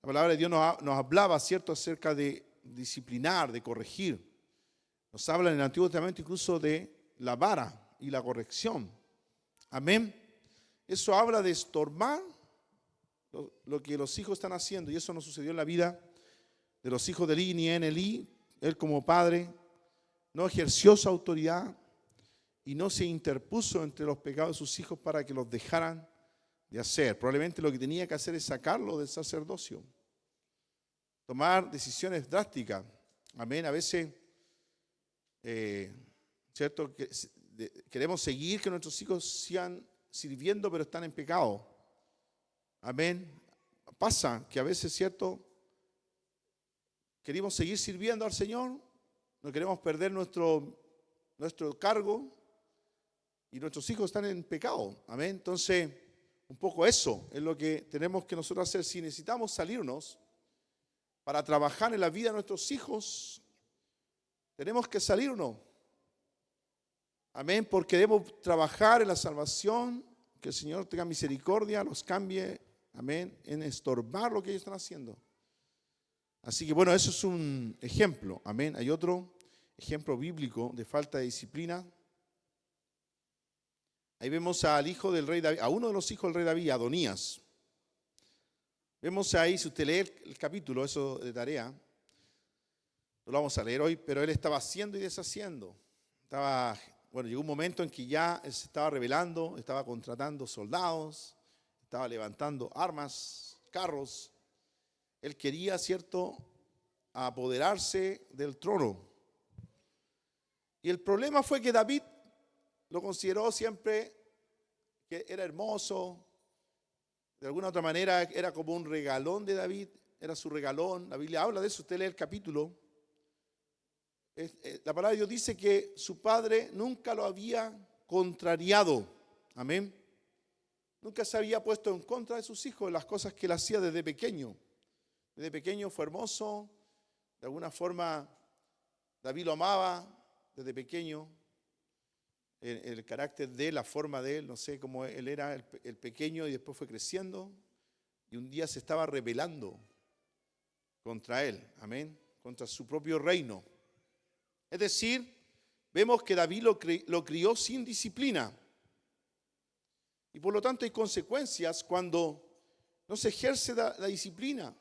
Speaker 1: La palabra de Dios nos hablaba, ¿cierto?, acerca de disciplinar, de corregir. Nos habla en el Antiguo Testamento incluso de la vara y la corrección. Amén. Eso habla de estorbar lo que los hijos están haciendo. Y eso no sucedió en la vida de los hijos de Elí ni en Elí. Él como padre no ejerció su autoridad y no se interpuso entre los pecados de sus hijos para que los dejaran de hacer. Probablemente lo que tenía que hacer es sacarlo del sacerdocio. Tomar decisiones drásticas. Amén. A veces, ¿cierto? Queremos seguir que nuestros hijos sigan sirviendo, pero están en pecado. Amén. Pasa que a veces, ¿cierto?, queremos seguir sirviendo al Señor, no queremos perder nuestro cargo y nuestros hijos están en pecado. Amén. Entonces, un poco eso es lo que tenemos que nosotros hacer. Si necesitamos salirnos para trabajar en la vida de nuestros hijos, tenemos que salirnos. Amén. Porque debemos trabajar en la salvación, que el Señor tenga misericordia, los cambie. Amén. En estorbar lo que ellos están haciendo. Así que bueno, eso es un ejemplo. Amén. Hay otro ejemplo bíblico de falta de disciplina. Ahí vemos al hijo del rey David, a uno de los hijos del rey David, Adonías. Vemos ahí, si usted lee el capítulo, eso de tarea, no lo vamos a leer hoy, pero él estaba haciendo y deshaciendo. Llegó un momento en que ya él se estaba rebelando, estaba contratando soldados, estaba levantando armas, carros. Él quería, ¿cierto?, apoderarse del trono. Y el problema fue que David lo consideró siempre que era hermoso. De alguna otra manera era como un regalón de David, era su regalón. La Biblia habla de eso, usted lee el capítulo. La palabra de Dios dice que su padre nunca lo había contrariado. Amén. Nunca se había puesto en contra de sus hijos en las cosas que él hacía desde pequeño. Desde pequeño fue hermoso. De alguna forma David lo amaba desde pequeño. El carácter de él, la forma de él, no sé cómo él era el pequeño y después fue creciendo. Y un día se estaba rebelando contra él. Amén. Contra su propio reino. Es decir, vemos que David lo crió sin disciplina. Y por lo tanto hay consecuencias cuando no se ejerce la disciplina.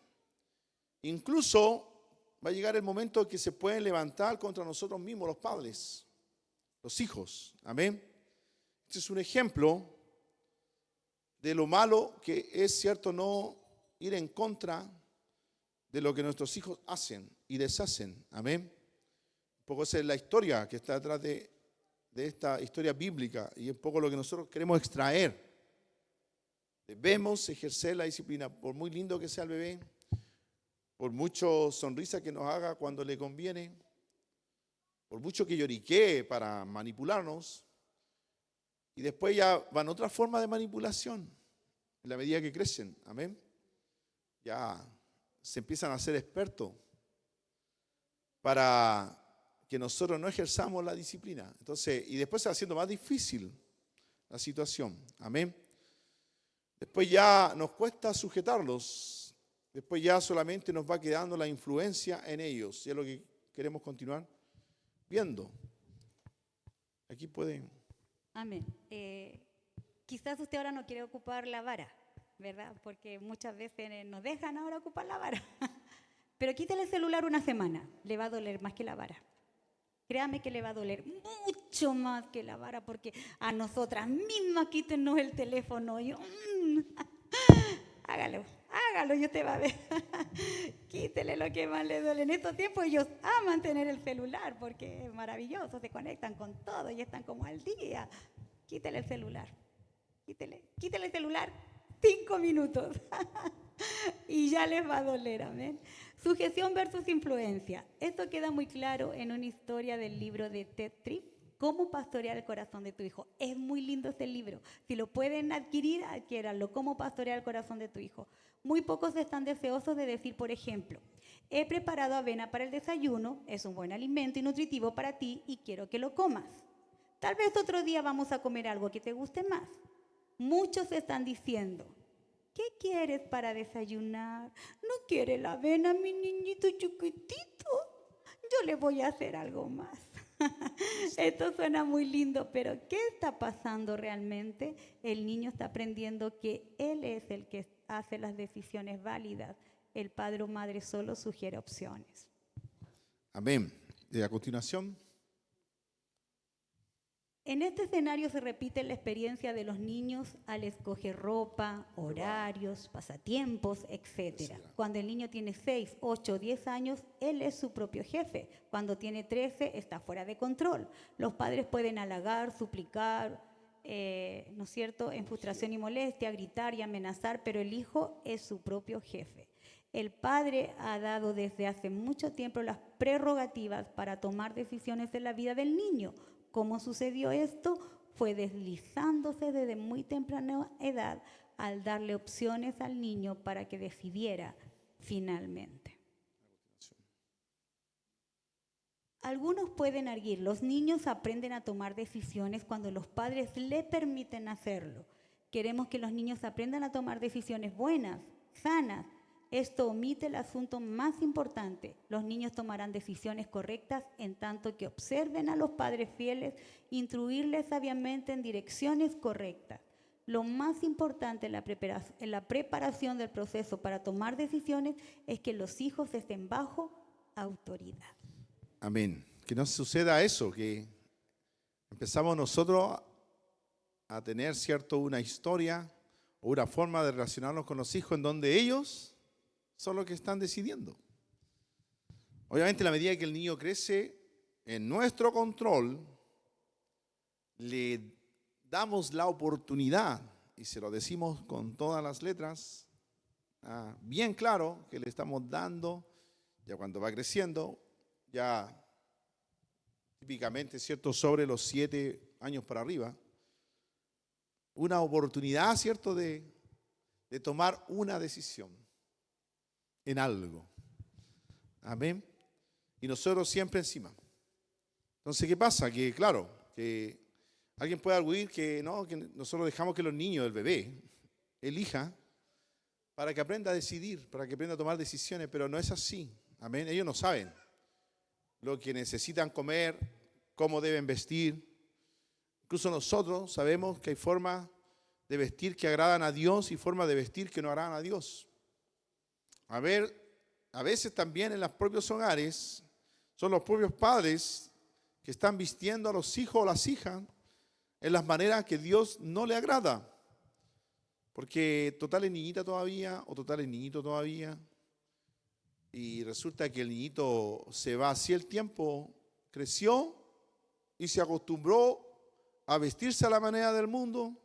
Speaker 1: Incluso va a llegar el momento que se pueden levantar contra nosotros mismos los padres, los hijos. Amén. Este es un ejemplo de lo malo que es, cierto, no ir en contra de lo que nuestros hijos hacen y deshacen. Amén. Un poco esa es la historia que está detrás de esta historia bíblica y un poco lo que nosotros queremos extraer. Debemos ejercer la disciplina, por muy lindo que sea el bebé, por mucho sonrisa que nos haga cuando le conviene, por mucho que lloriquee para manipularnos, y después ya van otras formas de manipulación en la medida que crecen. Amén. Ya se empiezan a ser expertos para que nosotros no ejerzamos la disciplina. Entonces, y después se va haciendo más difícil la situación. Amén. Después ya nos cuesta sujetarlos. Después ya solamente nos va quedando la influencia en ellos. Y es lo que queremos continuar viendo. Aquí pueden.
Speaker 2: Amén. Quizás usted ahora no quiere ocupar la vara, ¿verdad? Porque muchas veces nos dejan ahora ocupar la vara. Pero quítale el celular una semana, le va a doler más que la vara. Créame que le va a doler mucho más que la vara, porque a nosotras mismas quítenos el teléfono. Hágalo, yo te va a ver. Quítele lo que más le duele. En estos tiempos ellos aman tener el celular porque es maravilloso, se conectan con todo y están como al día. Quítele el celular. Quítele el celular 5 minutos y ya les va a doler, amén. Sujeción versus influencia. Esto queda muy claro en una historia del libro de Ted Tripp, Cómo pastorear el corazón de tu hijo. Es muy lindo este libro. Si lo pueden adquirir, adquiéranlo. Cómo pastorear el corazón de tu hijo. Muy pocos están deseosos de decir, por ejemplo, he preparado avena para el desayuno, es un buen alimento y nutritivo para ti y quiero que lo comas. Tal vez otro día vamos a comer algo que te guste más. Muchos están diciendo, ¿qué quieres para desayunar? ¿No quiere la avena, mi niñito chiquitito? Yo le voy a hacer algo más. Esto suena muy lindo, pero ¿qué está pasando realmente? El niño está aprendiendo que él es el que hace las decisiones válidas. El padre o madre solo sugiere opciones.
Speaker 1: Amén. Y a continuación.
Speaker 2: En este escenario se repite la experiencia de los niños al escoger ropa, horarios, pasatiempos, etc. Cuando el niño tiene 6, 8, 10 años, él es su propio jefe. Cuando tiene 13, está fuera de control. Los padres pueden halagar, suplicar, ¿no es cierto?, en frustración y molestia, gritar y amenazar, pero el hijo es su propio jefe. El padre ha dado desde hace mucho tiempo las prerrogativas para tomar decisiones en la vida del niño. ¿Cómo sucedió esto? Fue deslizándose desde muy temprana edad al darle opciones al niño para que decidiera finalmente. Algunos pueden arguir, los niños aprenden a tomar decisiones cuando los padres le permiten hacerlo. Queremos que los niños aprendan a tomar decisiones buenas, sanas. Esto omite el asunto más importante. Los niños tomarán decisiones correctas en tanto que observen a los padres fieles, instruirles sabiamente en direcciones correctas. Lo más importante en la preparación del proceso para tomar decisiones es que los hijos estén bajo autoridad.
Speaker 1: Amén. Que no suceda eso, que empezamos nosotros a tener, ¿cierto?, una historia o una forma de relacionarnos con los hijos en donde ellos son los que están decidiendo. Obviamente, en la medida que el niño crece, en nuestro control, le damos la oportunidad, y se lo decimos con todas las letras, bien claro, que le estamos dando, ya cuando va creciendo, ya típicamente, ¿cierto?, sobre los 7 años para arriba, una oportunidad, ¿cierto?, de tomar una decisión en algo. Amén. Y nosotros siempre encima. Entonces, ¿qué pasa? Que claro, que alguien puede arguir que no, que nosotros dejamos que los niños, el bebé, elija para que aprenda a decidir, para que aprenda a tomar decisiones, pero no es así. Amén. Ellos no saben lo que necesitan comer, cómo deben vestir. Incluso nosotros sabemos que hay formas de vestir que agradan a Dios y formas de vestir que no agradan a Dios. A veces también en los propios hogares son los propios padres que están vistiendo a los hijos o las hijas en las maneras que Dios no le agrada. Porque total es niñita todavía o total es niñito todavía. Y resulta que el niñito se va así el tiempo, creció y se acostumbró a vestirse a la manera del mundo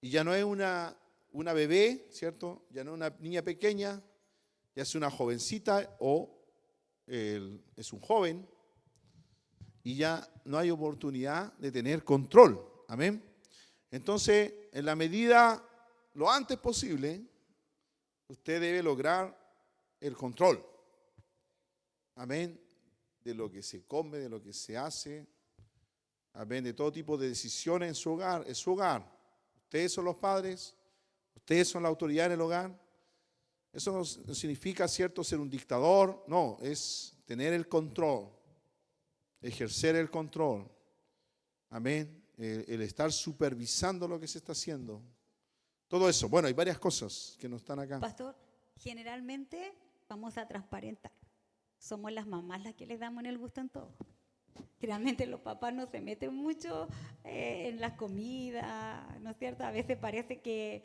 Speaker 1: y ya no es una bebé, ¿cierto? Ya no es una niña pequeña, ya es una jovencita o es un joven y ya no hay oportunidad de tener control. Amén. Entonces, en la medida, lo antes posible, usted debe lograr el control. Amén. De lo que se come, de lo que se hace. Amén. De todo tipo de decisiones en su hogar. Es su hogar. Ustedes son los padres. Ustedes son la autoridad en el hogar. Eso no significa, ¿cierto?, ser un dictador. No, es tener el control, ejercer el control. Amén. El estar supervisando lo que se está haciendo. Todo eso. Bueno, hay varias cosas que no están acá.
Speaker 2: Pastor, generalmente vamos a transparentar. Somos las mamás las que les damos en el gusto en todo. Generalmente los papás no se meten mucho en las comidas, ¿no es cierto? A veces parece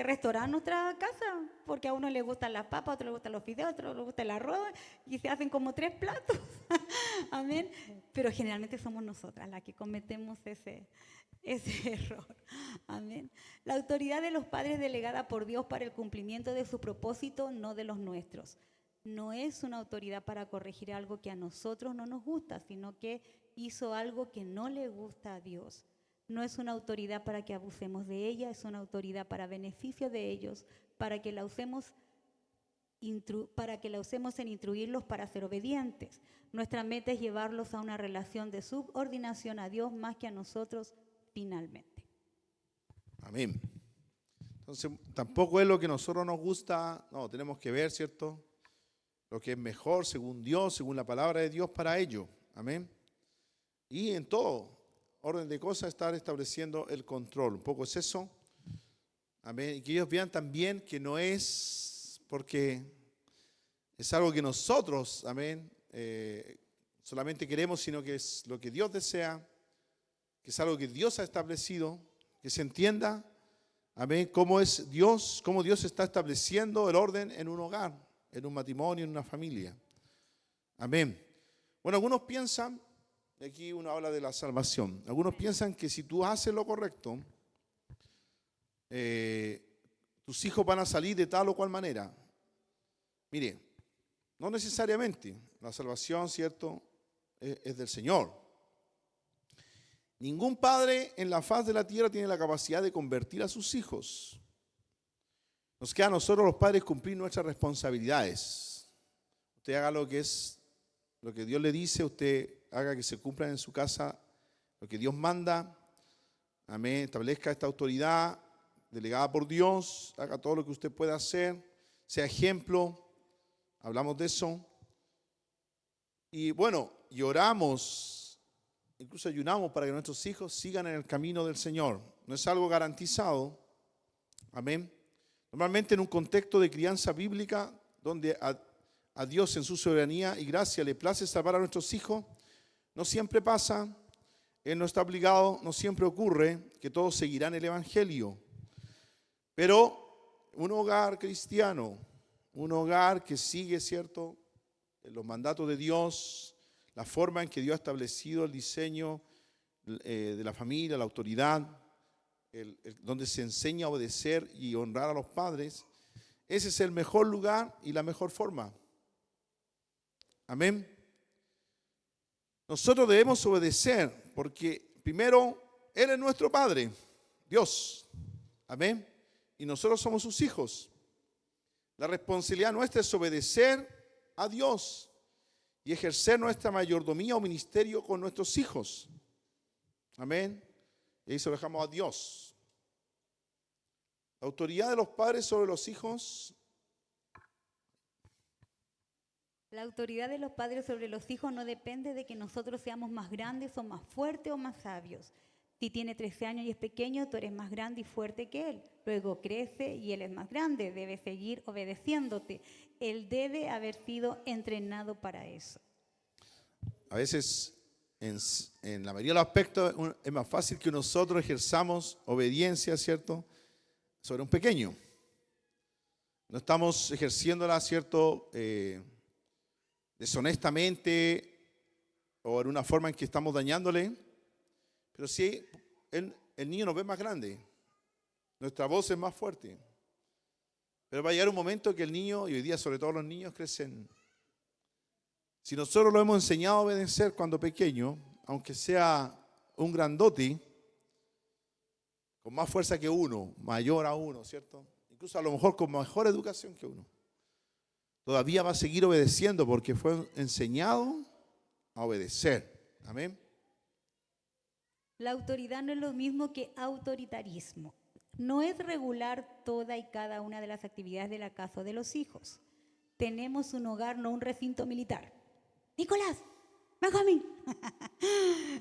Speaker 2: restaurante nuestra casa, porque a uno le gustan las papas, a otro le gustan los fideos, a otro le gusta el arroz, y se hacen como 3 platos. Amén. Pero generalmente somos nosotras las que cometemos ese error. Amén. La autoridad de los padres delegada por Dios para el cumplimiento de su propósito, no de los nuestros. No es una autoridad para corregir algo que a nosotros no nos gusta, sino que hizo algo que no le gusta a Dios. No es una autoridad para que abusemos de ella, es una autoridad para beneficio de ellos, para que la usemos en instruirlos para ser obedientes. Nuestra meta es llevarlos a una relación de subordinación a Dios más que a nosotros finalmente.
Speaker 1: Amén. Entonces, tampoco es lo que a nosotros nos gusta. No, tenemos que ver, ¿cierto?, lo que es mejor según Dios, según la palabra de Dios para ello. Amén. Y en todo orden de cosas estar estableciendo el control. Un poco es eso. Amén. Y que ellos vean también que no es porque es algo que nosotros, amén, solamente queremos, sino que es lo que Dios desea, que es algo que Dios ha establecido, que se entienda, amén, cómo es Dios, cómo Dios está estableciendo el orden en un hogar, en un matrimonio, en una familia. Amén. Bueno, algunos piensan, aquí uno habla de la salvación, algunos piensan que si tú haces lo correcto, tus hijos van a salir de tal o cual manera. Mire, no necesariamente, la salvación, ¿cierto?, es del Señor. Ningún padre en la faz de la tierra tiene la capacidad de convertir a sus hijos. Nos queda a nosotros los padres cumplir nuestras responsabilidades. Usted haga lo que Dios le dice, usted haga que se cumpla en su casa lo que Dios manda. Amén. Establezca esta autoridad delegada por Dios, haga todo lo que usted pueda hacer, sea ejemplo. Hablamos de eso. Y bueno, y oramos, incluso ayunamos para que nuestros hijos sigan en el camino del Señor. No es algo garantizado. Amén. Normalmente en un contexto de crianza bíblica, donde a Dios en su soberanía y gracia le place salvar a nuestros hijos, no siempre pasa, Él no está obligado, no siempre ocurre que todos seguirán el Evangelio. Pero un hogar cristiano, un hogar que sigue, ¿cierto?, los mandatos de Dios, la forma en que Dios ha establecido el diseño de la familia, la autoridad, donde se enseña a obedecer y honrar a los padres, ese es el mejor lugar y la mejor forma. Amén. Nosotros debemos obedecer porque primero Él es nuestro Padre, Dios. Amén. Y nosotros somos sus hijos. La responsabilidad nuestra es obedecer a Dios y ejercer nuestra mayordomía o ministerio con nuestros hijos. Amén. Y ahí se lo dejamos a Dios. La autoridad de los padres sobre los hijos.
Speaker 2: La autoridad de los padres sobre los hijos no depende de que nosotros seamos más grandes o más fuertes o más sabios. Si tiene 13 años y es pequeño, tú eres más grande y fuerte que él. Luego crece y él es más grande, debe seguir obedeciéndote. Él debe haber sido entrenado para eso.
Speaker 1: A veces, en la mayoría de los aspectos, es más fácil que nosotros ejerzamos obediencia, ¿cierto?, sobre un pequeño. No estamos ejerciéndola, ¿cierto?, deshonestamente o en una forma en que estamos dañándole, pero sí el niño nos ve más grande, nuestra voz es más fuerte, pero va a llegar un momento que el niño, y hoy día sobre todo los niños, crecen. Si nosotros lo hemos enseñado a obedecer cuando pequeño, aunque sea un grandote, con más fuerza que uno, mayor a uno, ¿cierto?, incluso a lo mejor con mejor educación que uno, todavía va a seguir obedeciendo porque fue enseñado a obedecer. Amén.
Speaker 2: La autoridad no es lo mismo que autoritarismo. No es regular toda y cada una de las actividades de la casa o de los hijos. Tenemos un hogar, no un recinto militar. Nicolás, ven a mí.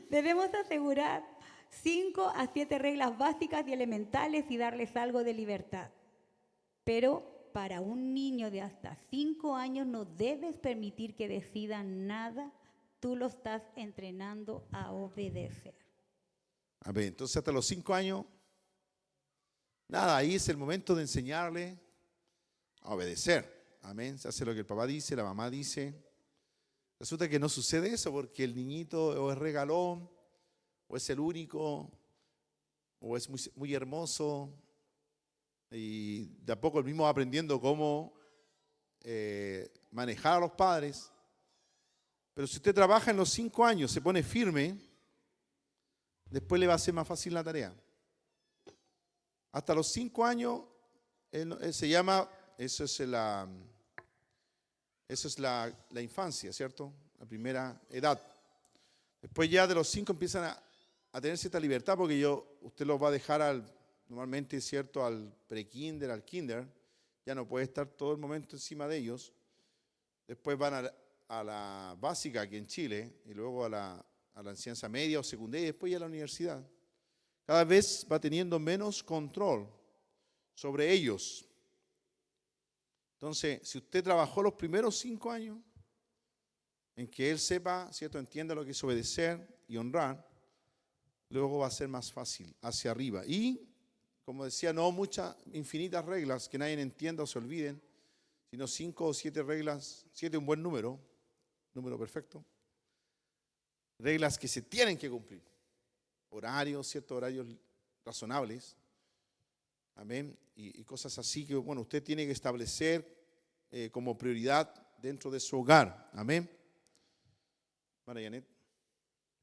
Speaker 2: Debemos asegurar 5 a 7 reglas básicas y elementales y darles algo de libertad. Pero para un niño de hasta 5 años no debes permitir que decida nada. Tú lo estás entrenando a obedecer.
Speaker 1: Amén. Entonces hasta los 5 años, nada, ahí es el momento de enseñarle a obedecer. Amén. Se hace lo que el papá dice, la mamá dice. Resulta que no sucede eso porque el niñito o es regalón, o es el único, o es muy, muy hermoso, y de a poco el mismo va aprendiendo cómo manejar a los padres. Pero si usted trabaja en los 5 años, se pone firme, después le va a ser más fácil la tarea. Hasta los 5 años, él se llama, eso es la infancia, ¿cierto? La primera edad. Después ya de los 5 empiezan a tener cierta libertad porque usted los va a dejar normalmente, ¿cierto? Al pre-kinder, al kinder. Ya no puede estar todo el momento encima de ellos. Después van a la básica aquí en Chile y luego a la enseñanza media o secundaria y después ya a la universidad. Cada vez va teniendo menos control sobre ellos. Entonces, si usted trabajó los primeros 5 años en que él sepa, ¿cierto? Entienda lo que es obedecer y honrar, luego va a ser más fácil hacia arriba. Y, como decía, no muchas, infinitas reglas que nadie entienda o se olviden, sino 5 o 7 reglas, 7 un buen número perfecto, reglas que se tienen que cumplir, horarios, ciertos horarios razonables, amén, y cosas así que, bueno, usted tiene que establecer como prioridad dentro de su hogar, amén. María Janet,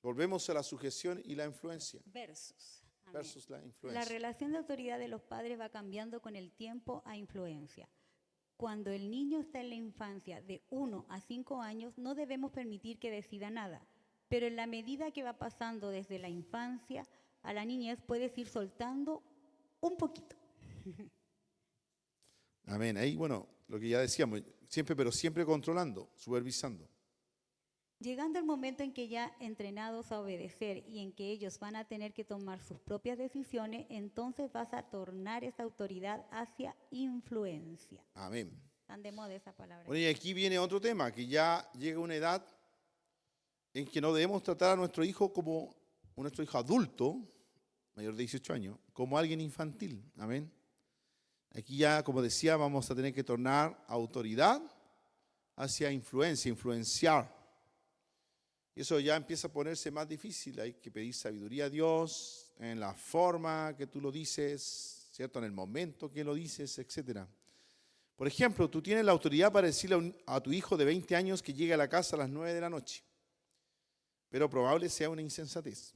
Speaker 1: volvemos a la sujeción y la influencia. Versus la influencia.
Speaker 2: La relación de autoridad de los padres va cambiando con el tiempo a influencia. Cuando el niño está en la infancia de 1 a 5 años, no debemos permitir que decida nada. Pero en la medida que va pasando desde la infancia a la niñez, puedes ir soltando un poquito.
Speaker 1: Amén. Ahí, bueno, lo que ya decíamos, siempre controlando, supervisando.
Speaker 2: Llegando el momento en que ya entrenados a obedecer y en que ellos van a tener que tomar sus propias decisiones, entonces vas a tornar esa autoridad hacia influencia.
Speaker 1: Amén.
Speaker 2: Tan de moda esa palabra.
Speaker 1: Bueno, y aquí viene otro tema, que ya llega una edad en que no debemos tratar a nuestro hijo adulto, mayor de 18 años, como alguien infantil. Amén. Aquí ya, como decía, vamos a tener que tornar autoridad hacia influencia, influenciar. Y eso ya empieza a ponerse más difícil. Hay que pedir sabiduría a Dios en la forma que tú lo dices, ¿cierto? En el momento que lo dices, etc. Por ejemplo, tú tienes la autoridad para decirle a tu hijo de 20 años que llegue a la casa a las 9 de la noche. Pero probable sea una insensatez.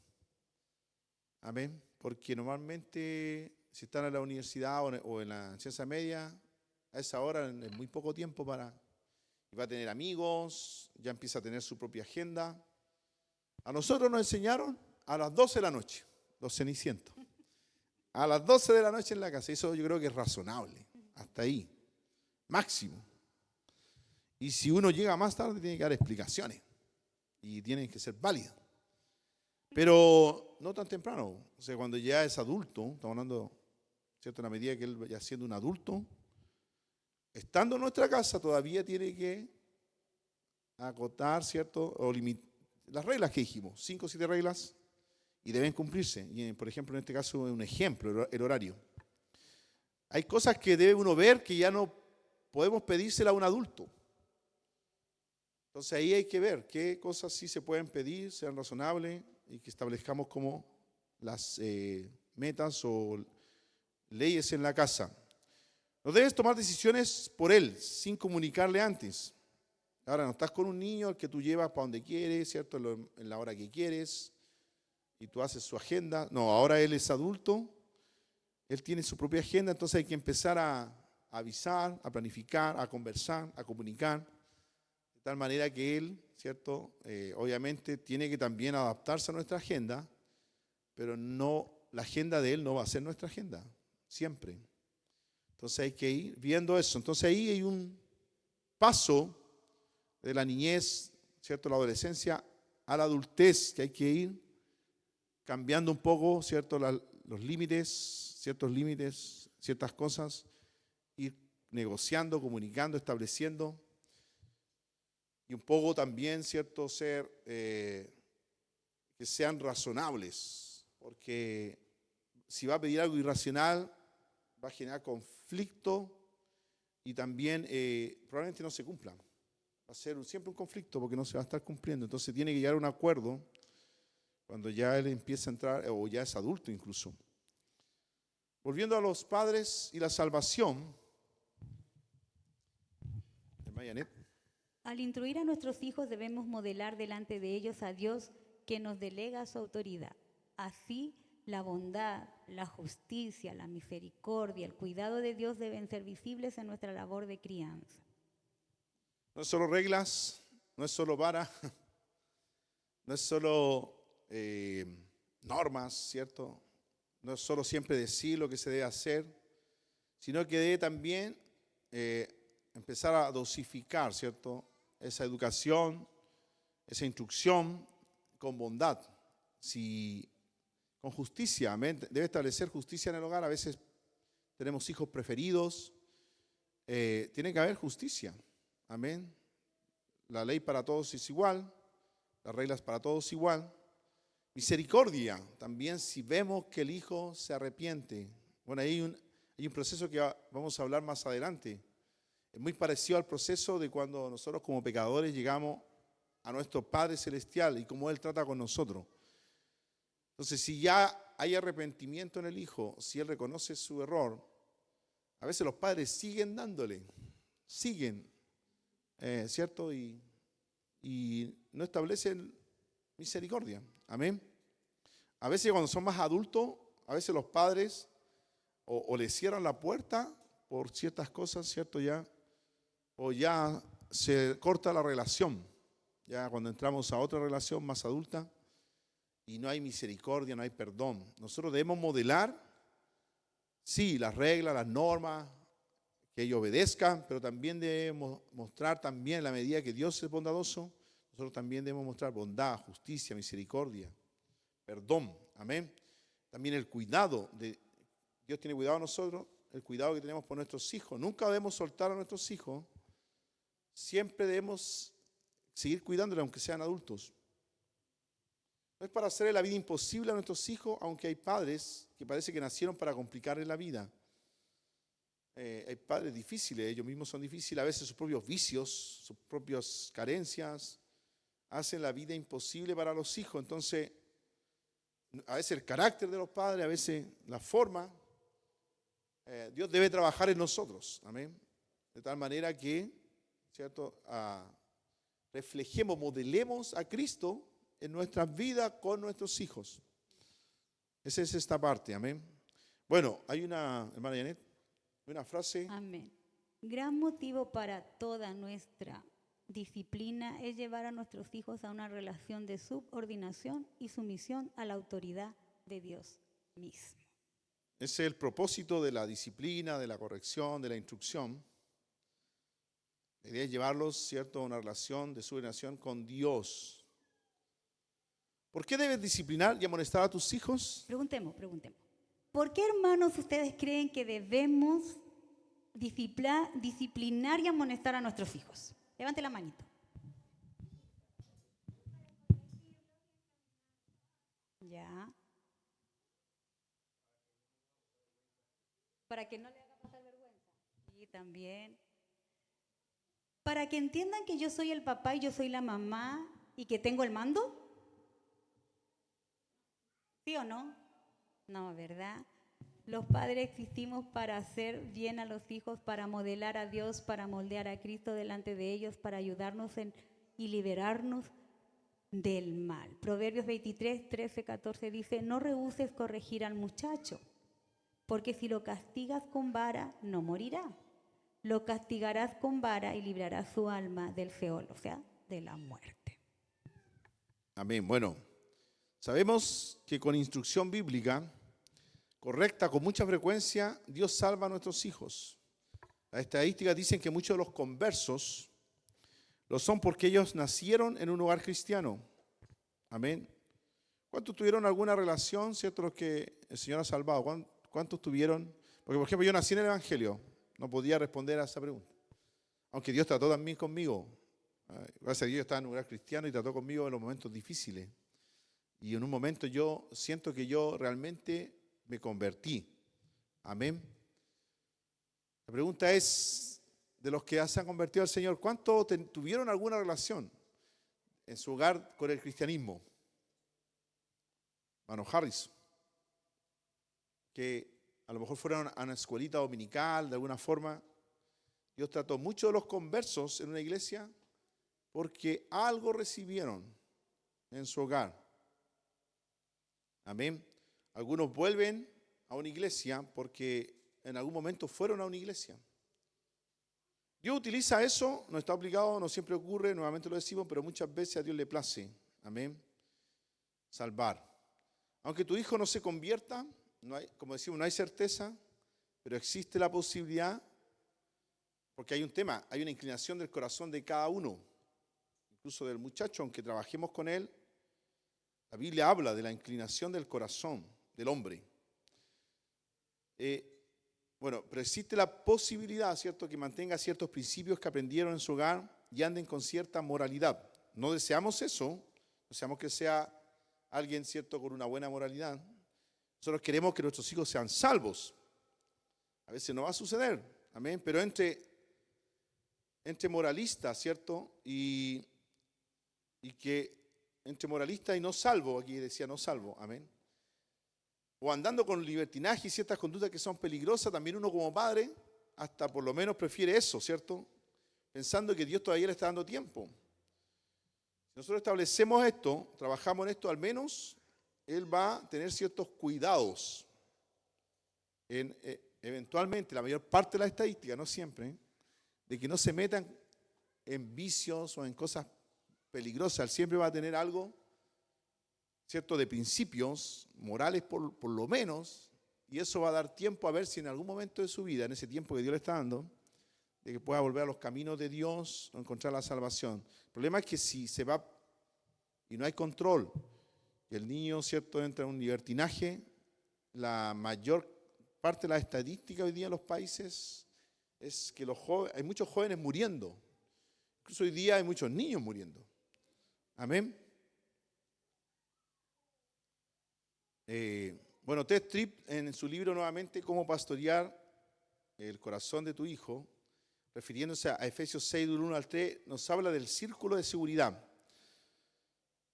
Speaker 1: Amén. Porque normalmente, si están en la universidad o en la ciencia media, a esa hora es muy poco tiempo va a tener amigos, ya empieza a tener su propia agenda. A nosotros nos enseñaron a las 12 de la noche, los cenicientos. A las 12 de la noche en la casa. Eso yo creo que es razonable. Hasta ahí. Máximo. Y si uno llega más tarde, tiene que dar explicaciones. Y tienen que ser válidas. Pero no tan temprano. O sea, cuando ya es adulto, estamos hablando, ¿cierto? En la medida que él vaya siendo un adulto, estando en nuestra casa, todavía tiene que acotar, ¿cierto? O las reglas que dijimos, 5 o 7 reglas, y deben cumplirse. Y, por ejemplo, en este caso, un ejemplo, el horario. Hay cosas que debe uno ver que ya no podemos pedírsela a un adulto. Entonces ahí hay que ver qué cosas sí se pueden pedir, sean razonables, y que establezcamos como las metas o leyes en la casa. No debes tomar decisiones por él, sin comunicarle antes. Ahora, no estás con un niño al que tú llevas para donde quieres, ¿cierto? En la hora que quieres, y tú haces su agenda. No, ahora él es adulto, él tiene su propia agenda, entonces hay que empezar a avisar, a planificar, a conversar, a comunicar, de tal manera que él, ¿cierto? Obviamente tiene que también adaptarse a nuestra agenda, pero no, la agenda de él no va a ser nuestra agenda. siempre. Entonces hay que ir viendo eso. Entonces ahí hay un paso de la niñez, ¿cierto?, la adolescencia a la adultez, que hay que ir cambiando un poco, ¿cierto?, los límites, ciertas cosas, ir negociando, comunicando, estableciendo, y un poco también, ¿cierto?, ser que sean razonables, porque si va a pedir algo irracional, va a generar conflicto y también probablemente no se cumpla. Va a ser siempre un conflicto porque no se va a estar cumpliendo. Entonces tiene que llegar a un acuerdo cuando ya él empieza a entrar, o ya es adulto incluso. Volviendo a los padres y la salvación. Mayanet.
Speaker 2: Al instruir a nuestros hijos debemos modelar delante de ellos a Dios que nos delega su autoridad. Así, la bondad, la justicia, la misericordia, el cuidado de Dios deben ser visibles en nuestra labor de crianza.
Speaker 1: No es solo reglas, no es solo vara, no es solo normas, ¿cierto? No es solo siempre decir lo que se debe hacer, sino que debe también empezar a dosificar, ¿cierto?, esa educación, esa instrucción con bondad, con justicia, amén. Debe establecer justicia en el hogar. A veces tenemos hijos preferidos, tiene que haber justicia, amén. La ley para todos es igual, las reglas para todos igual. Misericordia, también si vemos que el hijo se arrepiente. Bueno, hay un proceso que vamos a hablar más adelante. Es muy parecido al proceso de cuando nosotros como pecadores llegamos a nuestro Padre Celestial y cómo Él trata con nosotros. Entonces, si ya hay arrepentimiento en el hijo, si él reconoce su error, a veces los padres siguen dándole, ¿cierto? Y no establecen misericordia. Amén. A veces cuando son más adultos, a veces los padres o le cierran la puerta por ciertas cosas, ¿cierto? O ya se corta la relación. Ya cuando entramos a otra relación más adulta y no hay misericordia, no hay perdón. Nosotros debemos modelar, sí, las reglas, las normas, que ellos obedezcan, pero también debemos mostrar también, en la medida que Dios es bondadoso, nosotros también debemos mostrar bondad, justicia, misericordia, perdón. Amén. También el cuidado. Dios tiene cuidado de nosotros, el cuidado que tenemos por nuestros hijos. Nunca debemos soltar a nuestros hijos. Siempre debemos seguir cuidándoles, aunque sean adultos. No es para hacerle la vida imposible a nuestros hijos, aunque hay padres que parece que nacieron para complicarles la vida. Hay padres difíciles, ellos mismos son difíciles, a veces sus propios vicios, sus propias carencias, hacen la vida imposible para los hijos. Entonces, a veces el carácter de los padres, a veces la forma, Dios debe trabajar en nosotros, amén. De tal manera que, ¿cierto?, reflejemos, modelemos a Cristo en nuestras vidas con nuestros hijos. Esa es esta parte, amén. Bueno, hay una, hermana Janet, una frase.
Speaker 2: Amén. Gran motivo para toda nuestra disciplina es llevar a nuestros hijos a una relación de subordinación y sumisión a la autoridad de Dios mismo.
Speaker 1: Ese es el propósito de la disciplina, de la corrección, de la instrucción. La idea es llevarlos, ¿cierto?, a una relación de subordinación con Dios. ¿Por qué debes disciplinar y amonestar a tus hijos?
Speaker 2: Preguntemos. ¿Por qué, hermanos, ustedes creen que debemos disciplinar y amonestar a nuestros hijos? Levante la manito. Ya. Para que no le haga pasar vergüenza. Y también. Para que entiendan que yo soy el papá y yo soy la mamá y que tengo el mando. ¿Sí o no? No, ¿verdad? Los padres existimos para hacer bien a los hijos, para modelar a Dios, para moldear a Cristo delante de ellos, para ayudarnos y liberarnos del mal. Proverbios 23, 13, 14 dice, no rehúses corregir al muchacho, porque si lo castigas con vara, no morirá. Lo castigarás con vara y librarás su alma del Seol, o sea, de la muerte.
Speaker 1: Amén. Bueno, sabemos que con instrucción bíblica correcta, con mucha frecuencia, Dios salva a nuestros hijos. Las estadísticas dicen que muchos de los conversos lo son porque ellos nacieron en un hogar cristiano. Amén. ¿Cuántos tuvieron alguna relación, cierto, los que el Señor ha salvado? ¿Cuántos tuvieron? Porque, por ejemplo, yo nací en el Evangelio, no podía responder a esa pregunta. Aunque Dios trató también conmigo. Gracias a Dios yo estaba en un hogar cristiano y trató conmigo en los momentos difíciles. Y en un momento yo siento que yo realmente me convertí. Amén. La pregunta es, de los que se han convertido al Señor, ¿cuántos tuvieron alguna relación en su hogar con el cristianismo? Hermano Harris, que a lo mejor fueron a una escuelita dominical de alguna forma. Dios trató mucho de los conversos en una iglesia porque algo recibieron en su hogar. Amén. Algunos vuelven a una iglesia porque en algún momento fueron a una iglesia. Dios utiliza eso, no está obligado, no siempre ocurre, nuevamente lo decimos, pero muchas veces a Dios le place. Amén. Salvar. Aunque tu hijo no se convierta, no hay, como decimos, no hay certeza, pero existe la posibilidad, porque hay un tema, hay una inclinación del corazón de cada uno, incluso del muchacho, aunque trabajemos con él. La Biblia habla de la inclinación del corazón del hombre. Pero existe la posibilidad, ¿cierto?, que mantenga ciertos principios que aprendieron en su hogar y anden con cierta moralidad. No deseamos eso, deseamos que sea alguien, ¿cierto?, con una buena moralidad. Nosotros queremos que nuestros hijos sean salvos. A veces no va a suceder, amén, pero entre moralistas, ¿cierto?, y que entre moralista y no salvo, aquí decía no salvo, amén, o andando con libertinaje y ciertas conductas que son peligrosas, también uno como padre hasta por lo menos prefiere eso, ¿cierto?, pensando que Dios todavía le está dando tiempo. Si nosotros establecemos esto, trabajamos en esto, al menos Él va a tener ciertos cuidados en, eventualmente, la mayor parte de la estadística, no siempre, de que no se metan en vicios o en cosas peligrosas. Él siempre va a tener algo, ¿cierto?, de principios morales por lo menos, y eso va a dar tiempo a ver si en algún momento de su vida, en ese tiempo que Dios le está dando, de que pueda volver a los caminos de Dios o encontrar la salvación. El problema es que si se va y no hay control, y el niño, ¿cierto?, entra en un libertinaje, la mayor parte de la estadística hoy día en los países es que hay muchos jóvenes muriendo. Incluso hoy día hay muchos niños muriendo. Amén. Ted Tripp, en su libro nuevamente, Cómo pastorear el corazón de tu hijo, refiriéndose a Efesios 6, del 1 al 3, nos habla del círculo de seguridad.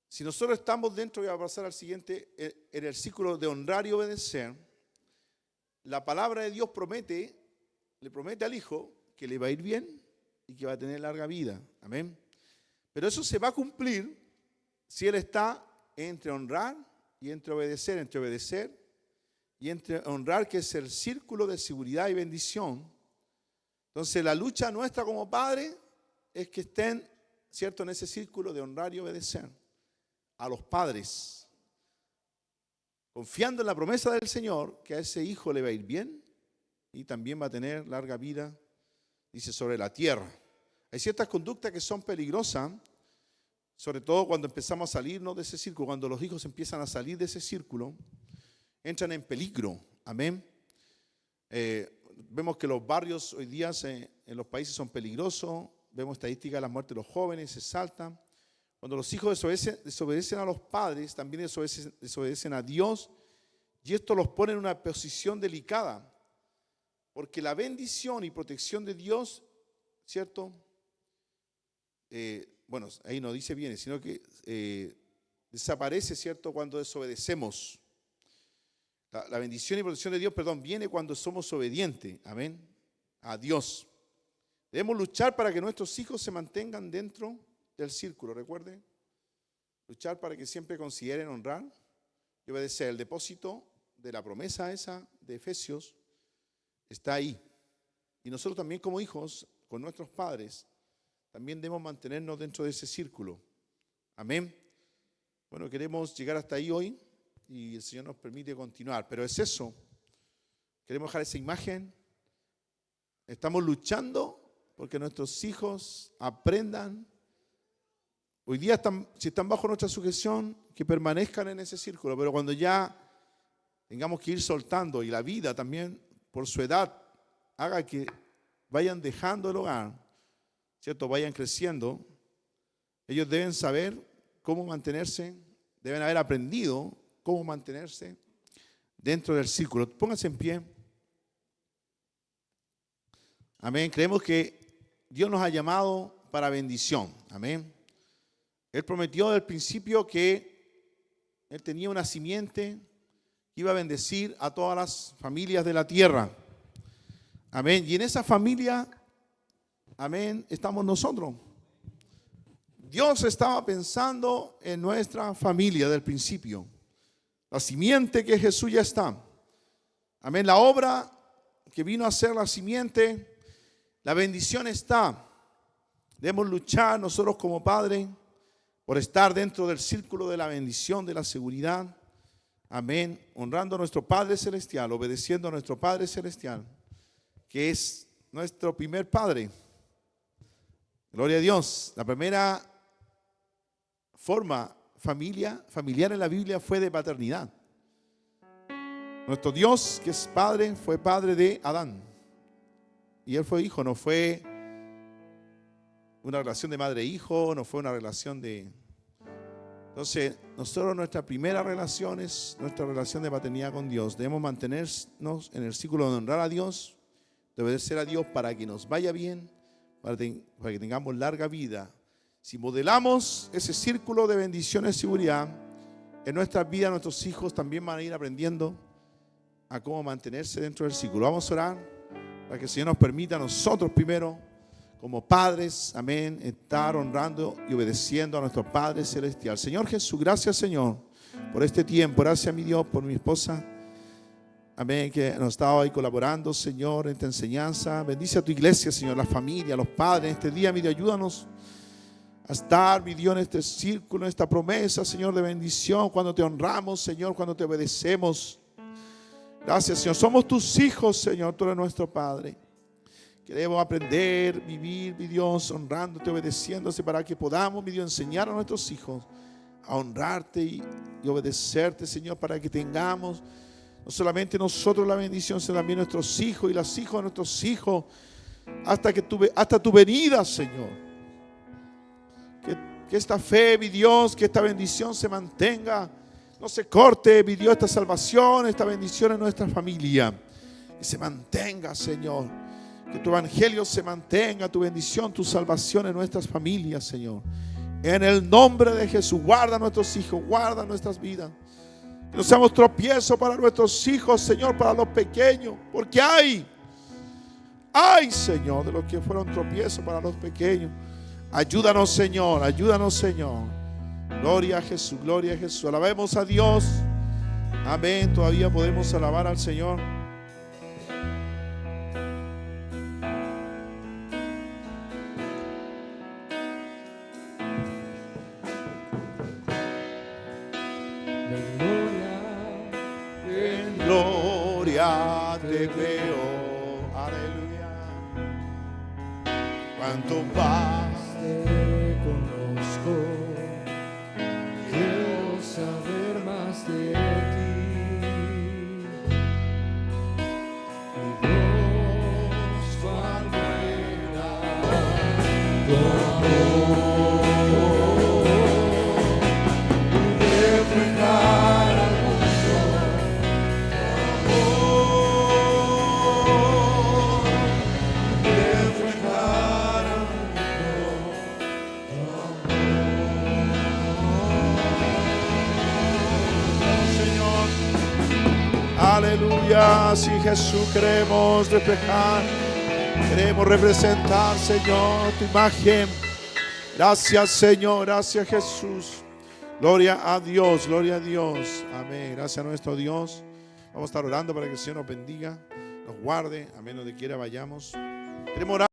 Speaker 1: Si nosotros estamos dentro, voy a pasar al siguiente, en el círculo de honrar y obedecer, la palabra de Dios le promete al hijo que le va a ir bien y que va a tener larga vida. Amén. Pero eso se va a cumplir si él está entre honrar y entre obedecer y entre honrar, que es el círculo de seguridad y bendición. Entonces la lucha nuestra como padres es que estén, ¿cierto?, en ese círculo de honrar y obedecer a los padres, confiando en la promesa del Señor que a ese hijo le va a ir bien y también va a tener larga vida, dice, sobre la tierra. Hay ciertas conductas que son peligrosas, sobre todo cuando empezamos a salirnos de ese círculo, cuando los hijos empiezan a salir de ese círculo, entran en peligro. Amén. Vemos que los barrios hoy día en los países son peligrosos, vemos estadísticas de la muerte de los jóvenes, se saltan. Cuando los hijos desobedecen a los padres, también desobedecen a Dios, y esto los pone en una posición delicada, porque la bendición y protección de Dios, ¿cierto?, ahí no dice bien, sino que desaparece, ¿cierto?, cuando desobedecemos. La bendición y protección de Dios, viene cuando somos obedientes, amén, a Dios. Debemos luchar para que nuestros hijos se mantengan dentro del círculo, recuerden. Luchar para que siempre consideren honrar y obedecer. El depósito de la promesa esa de Efesios está ahí. Y nosotros también como hijos, con nuestros padres, también debemos mantenernos dentro de ese círculo. Amén. Bueno, queremos llegar hasta ahí hoy y el Señor nos permite continuar. Pero es eso, Queremos dejar esa imagen. Estamos luchando porque nuestros hijos aprendan. Hoy día si están bajo nuestra sujeción, que permanezcan en ese círculo, pero cuando ya tengamos que ir soltando y la vida también por su edad haga que vayan dejando el hogar, ¿cierto? Vayan creciendo, ellos deben saber cómo mantenerse, deben haber aprendido cómo mantenerse dentro del círculo. Pónganse en pie. Amén. Creemos que Dios nos ha llamado para bendición. Amén. Él prometió desde el principio que Él tenía una simiente que iba a bendecir a todas las familias de la tierra. Amén. Y en esa familia, amén, estamos nosotros. Dios estaba pensando en nuestra familia del principio. La simiente que Jesús ya está. Amén. La obra que vino a ser la simiente, la bendición está. Debemos luchar nosotros como padres por estar dentro del círculo de la bendición, de la seguridad. Amén. Honrando a nuestro Padre Celestial, obedeciendo a nuestro Padre Celestial, que es nuestro primer Padre. Gloria a Dios. La primera forma familiar en la Biblia fue de paternidad. Nuestro Dios, que es Padre, fue Padre de Adán. Y Él fue hijo, no fue una relación de madre e hijo, no fue una relación de... Entonces, nosotros nuestra primera relación es nuestra relación de paternidad con Dios. Debemos mantenernos en el círculo de honrar a Dios, de obedecer a Dios para que nos vaya bien, para que tengamos larga vida. Si modelamos ese círculo de bendición y seguridad en nuestras vidas, nuestros hijos también van a ir aprendiendo a cómo mantenerse dentro del círculo. Vamos a orar para que el Señor nos permita a nosotros primero, como padres, amén, estar honrando y obedeciendo a nuestro Padre Celestial. Señor Jesús, gracias, Señor, por este tiempo. Gracias, mi Dios, por mi esposa, amén, que nos estaba ahí colaborando, Señor, en esta enseñanza. Bendice a tu iglesia, Señor, la familia, los padres, en este día, mi Dios, ayúdanos a estar, mi Dios, en este círculo, en esta promesa, Señor, de bendición, cuando te honramos, Señor, cuando te obedecemos. Gracias, Señor. Somos tus hijos, Señor, tú eres nuestro Padre. Queremos aprender, vivir, mi Dios, honrándote, obedeciéndote, para que podamos, mi Dios, enseñar a nuestros hijos a honrarte y obedecerte, Señor, para que tengamos no solamente nosotros la bendición, sino también nuestros hijos y los hijos de nuestros hijos, hasta tu venida, Señor. Que esta fe, mi Dios, que esta bendición se mantenga, no se corte, mi Dios, esta salvación, esta bendición en nuestra familia. Que se mantenga, Señor. Que tu evangelio se mantenga, tu bendición, tu salvación en nuestras familias, Señor. En el nombre de Jesús, guarda a nuestros hijos, guarda nuestras vidas. Que no seamos tropiezo para nuestros hijos, Señor, para los pequeños. Porque hay, Señor, de los que fueron tropiezos para los pequeños. Ayúdanos, Señor, ayúdanos, Señor. Gloria a Jesús, gloria a Jesús. Alabemos a Dios. Amén. Todavía podemos alabar al Señor. En gloria te veo. Aleluya. Cuánto más
Speaker 3: te conozco, quiero saber más de ti. Mi Dios, cuán buena tu amor. Reflejar al mundo tu amor. Reflejar al
Speaker 1: aleluya. Si Jesús queremos reflejar, queremos representar, Señor, tu imagen. Gracias, Señor, gracias, Jesús. Gloria a Dios, gloria a Dios. Amén. Gracias a nuestro Dios. Vamos a estar orando para que el Señor nos bendiga, nos guarde, amén, donde quiera vayamos. Queremos orar.